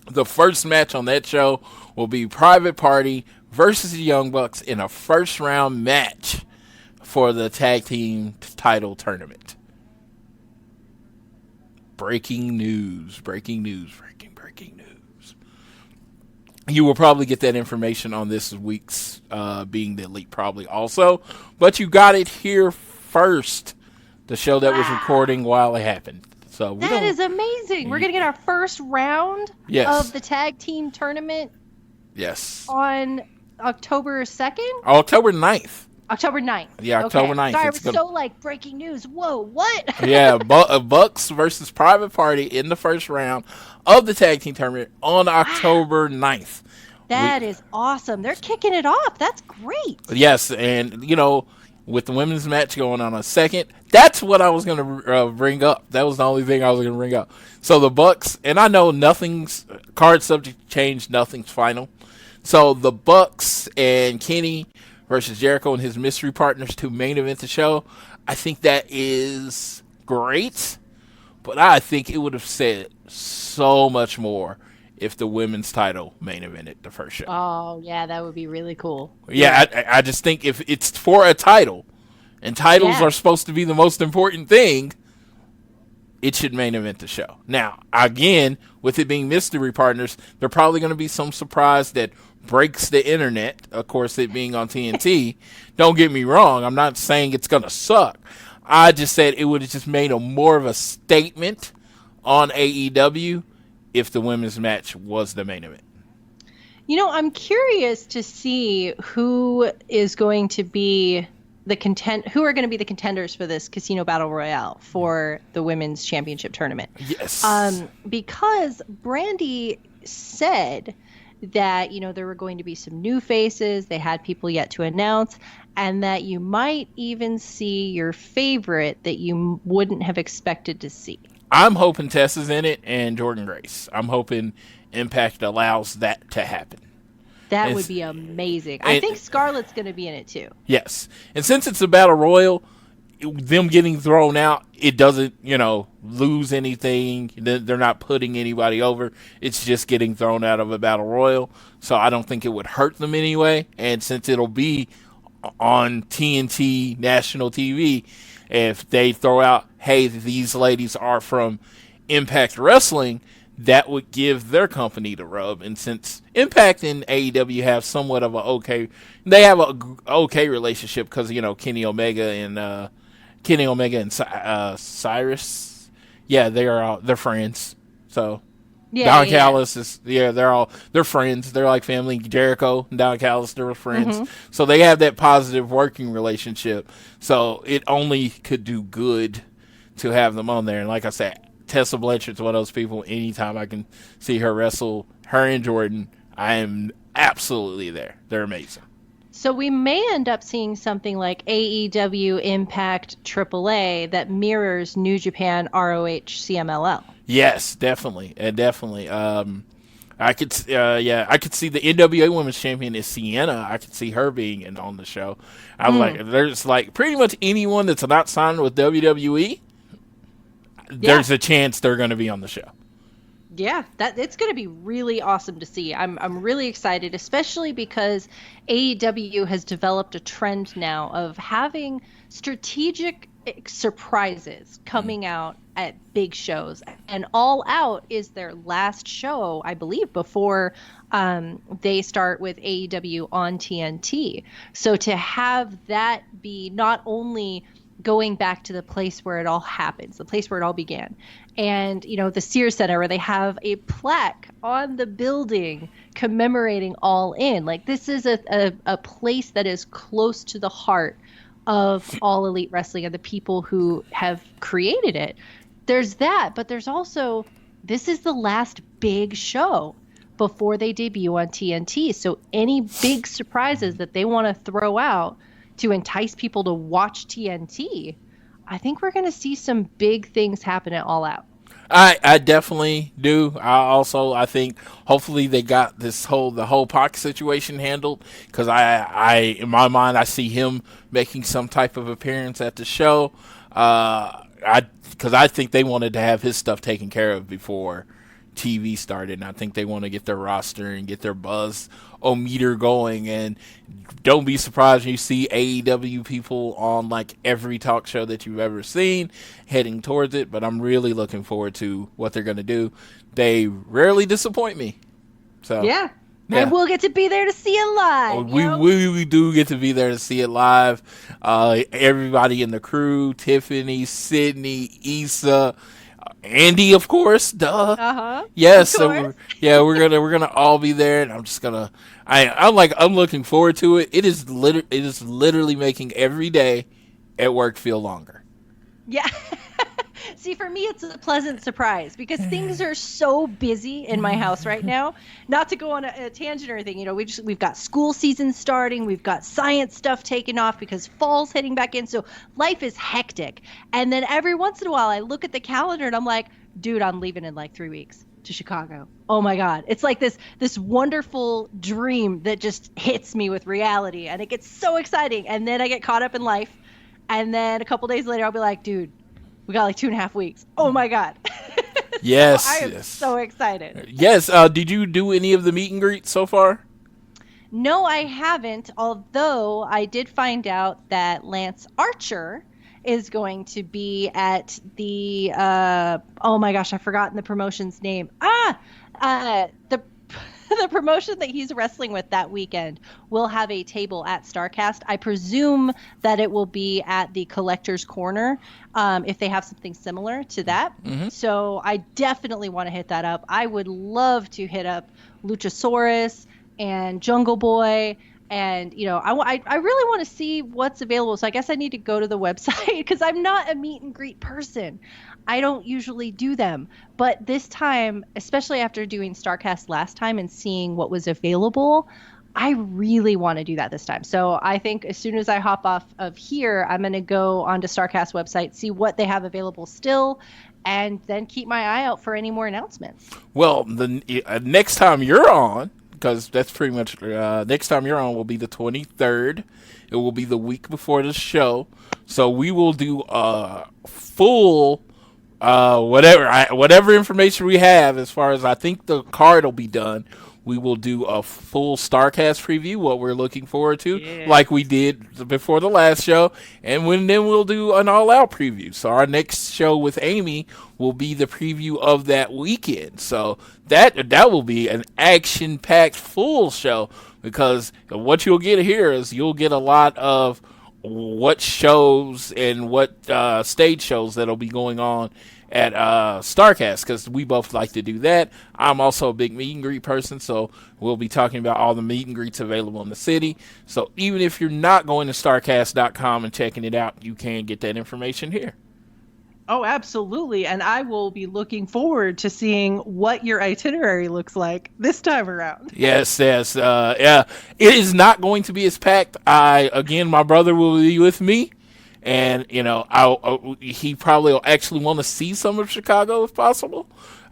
S3: The first match on that show will be Private Party versus the Young Bucks in a first-round match for the tag team title tournament. Breaking news. You will probably get that information on this week's Being the Elite probably also. But you got it here first. The show that was recording while it happened. So
S4: that is amazing. We're going to get our first round of the tag team tournament.
S3: Yes.
S4: On October 2nd?
S3: October 9th.
S4: October 9th.
S3: Yeah, October 9th.
S4: Sorry, it was so breaking news. Whoa, what?
S3: Yeah, Bucks versus Private Party in the first round of the tag team tournament on October 9th.
S4: That is awesome. They're kicking it off. That's great.
S3: Yes, and, with the women's match going on a second, that's what I was going to bring up. That was the only thing I was going to bring up. So the Bucks, and I know nothing's card subject change, nothing's final. So the Bucks and Kenny versus Jericho and his mystery partners to main event the show. I think that is great, but I think it would have said so much more if the women's title main evented the first show.
S4: Oh, yeah, that would be really cool.
S3: Yeah, I just think if it's for a title, and titles are supposed to be the most important thing, it should main event the show. Now, again, with it being mystery partners, there's probably going to be some surprise that breaks the internet, of course, it being on TNT. Don't get me wrong. I'm not saying it's going to suck. I just said it would have just made more of a statement on AEW if the women's match was the main event.
S4: I'm curious to see who is going to be who are going to be the contenders for this Casino Battle Royale for the women's championship tournament.
S3: Yes.
S4: Because Brandy said that, there were going to be some new faces. They had people yet to announce, and that you might even see your favorite that you wouldn't have expected to see.
S3: I'm hoping Tess is in it and Jordan Grace. I'm hoping Impact allows that to happen.
S4: That would be amazing. I think Scarlett's going to be in it too.
S3: Yes. And since it's a battle royal, them getting thrown out, it doesn't, lose anything. They're not putting anybody over. It's just getting thrown out of a battle royal. So I don't think it would hurt them anyway. And since it'll be on TNT national TV, if they throw out, hey, these ladies are from Impact Wrestling, that would give their company the rub. And since Impact and AEW have somewhat of a okay relationship because, Kenny Omega and Cyrus, they're friends. So Don Callis they're friends. They're like family. Jericho and Don Callis, they're friends. Mm-hmm. So they have that positive working relationship. So it only could do good to have them on there. And like I said, Tessa Blanchard's one of those people, anytime I can see her wrestle, her and Jordan, I am absolutely there. They're amazing.
S4: So we may end up seeing something like AEW Impact AAA that mirrors New Japan ROH CMLL.
S3: Yes, definitely. I could see the NWA Women's Champion is Sienna. I could see her being on the show. There's pretty much anyone that's not signed with WWE. There's a chance they're going to be on the show.
S4: Yeah, it's going to be really awesome to see. I'm really excited, especially because AEW has developed a trend now of having strategic surprises coming out at big shows. And All Out is their last show, I believe, before they start with AEW on TNT. So to have that be not only going back to the place where it all happens, the place where it all began. And, the Sears Center, where they have a plaque on the building commemorating All In. This is a place that is close to the heart of All Elite Wrestling and the people who have created it. There's that, but there's also, this is the last big show before they debut on TNT. So any big surprises that they want to throw out to entice people to watch TNT, I think we're going to see some big things happen at All Out.
S3: I definitely do. I think hopefully they got the whole Pac situation handled, because I in my mind I see him making some type of appearance at the show. Because I think they wanted to have his stuff taken care of before TV started, and I think they want to get their roster and get their buzz-o-meter going. And don't be surprised when you see AEW people on every talk show that you've ever seen heading towards it. But I'm really looking forward to what they're going to do. They rarely disappoint me. So
S4: yeah. And we'll get to be there to see it live.
S3: We do get to be there to see it live. Everybody in the crew, Tiffany, Sydney, Issa, Andy, of course, duh.
S4: Uh-huh.
S3: Yes, so we're gonna all be there, and I'm just gonna. I'm looking forward to it. It is literally making every day at work feel longer.
S4: Yeah. See, for me, it's a pleasant surprise because things are so busy in my house right now. Not to go on a tangent or anything, we've got school season starting, we've got science stuff taking off because fall's heading back in, so life is hectic. And then every once in a while, I look at the calendar and I'm like, dude, I'm leaving in 3 weeks to Chicago. Oh my God. It's like this wonderful dream that just hits me with reality, and it gets so exciting. And then I get caught up in life, and then a couple days later, I'll be like, dude, we got 2.5 weeks. Oh my God.
S3: Yes.
S4: I am so excited.
S3: Yes. Did you do any of the meet and greets so far?
S4: No, I haven't. Although I did find out that Lance Archer is going to be at the, oh my gosh, I've forgotten the promotion's name. The promotion that he's wrestling with that weekend will have a table at StarCast. I presume that it will be at the Collector's Corner, if they have something similar to that. Mm-hmm. So I definitely want to hit that up. I would love to hit up Luchasaurus and Jungle Boy And, I really want to see what's available. So I guess I need to go to the website because I'm not a meet and greet person. I don't usually do them. But this time, especially after doing StarCast last time and seeing what was available, I really want to do that this time. So I think as soon as I hop off of here, I'm going to go onto StarCast website, see what they have available still, and then keep my eye out for any more announcements.
S3: Well, the next time you're on, because that's pretty much next time you're on will be the 23rd. It will be the week before the show. So we will do a full whatever information we have as far as I think the card will be done. We will do a full StarCast preview, what we're looking forward to, like we did before the last show, and then we'll do an all-out preview. So our next show with Amy will be the preview of that weekend. So that will be an action-packed full show, because what you'll get here is you'll get a lot of what shows and what stage shows that'll be going on at StarCast, because we both like to do that. I'm also a big meet and greet person, so we'll be talking about all the meet and greets available in the city. So even if you're not going to StarCast.com and checking it out, you can get that information here.
S5: Oh, absolutely. And I will be looking forward to seeing what your itinerary looks like this time around.
S3: Yes. Yeah. It is not going to be as packed. My brother will be with me. And, he probably will actually want to see some of Chicago if possible.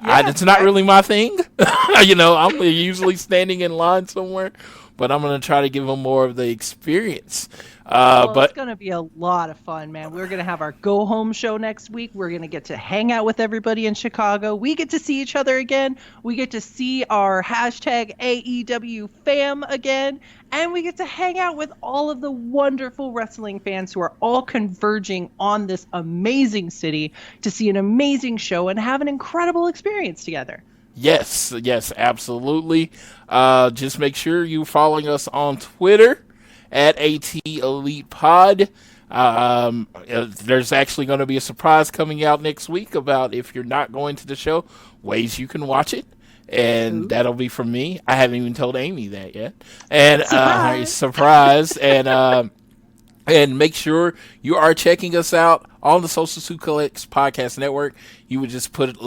S5: Yeah,
S3: it's not really my thing. I'm usually standing in line somewhere, but I'm going to try to give him more of the experience. But
S5: it's going to be a lot of fun, man. We're going to have our go home show next week. We're going to get to hang out with everybody in Chicago. We get to see each other again. We get to see our hashtag AEW fam again. And we get to hang out with all of the wonderful wrestling fans who are all converging on this amazing city to see an amazing show and have an incredible experience together.
S3: Yes, absolutely. Just make sure you're following us on Twitter at AT Elite Pod. There's actually going to be a surprise coming out next week about, if you're not going to the show, ways you can watch it. And that'll be from me. I haven't even told Amy that yet. And surprise. And make sure you are checking us out on the Social Suplex Podcast Network. You would just put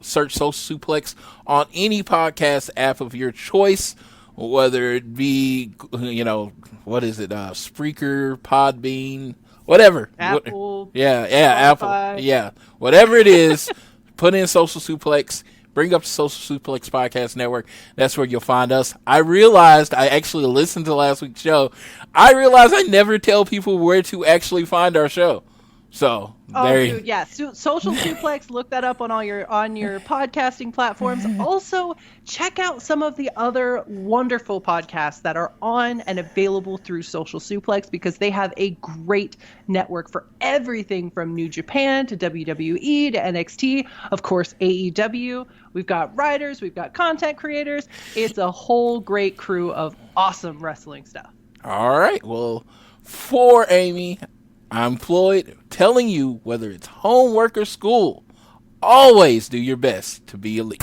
S3: search Social Suplex on any podcast app of your choice, whether it be what is it, Spreaker, Podbean, whatever.
S5: Apple.
S3: Apple. Yeah, whatever it is, put in Social Suplex. Bring up the Social Suplex Podcast Network. That's where you'll find us. I realized, I actually listened to last week's show. I realized I never tell people where to actually find our show. So,
S5: Social Suplex, look that up on your podcasting platforms. Also, check out some of the other wonderful podcasts that are on and available through Social Suplex, because they have a great network for everything from New Japan to WWE to NXT, of course, AEW. We've got writers, we've got content creators. It's a whole great crew of awesome wrestling stuff.
S3: All right. Well, for Amy, I'm Floyd, telling you, whether it's homework or school, always do your best to be elite.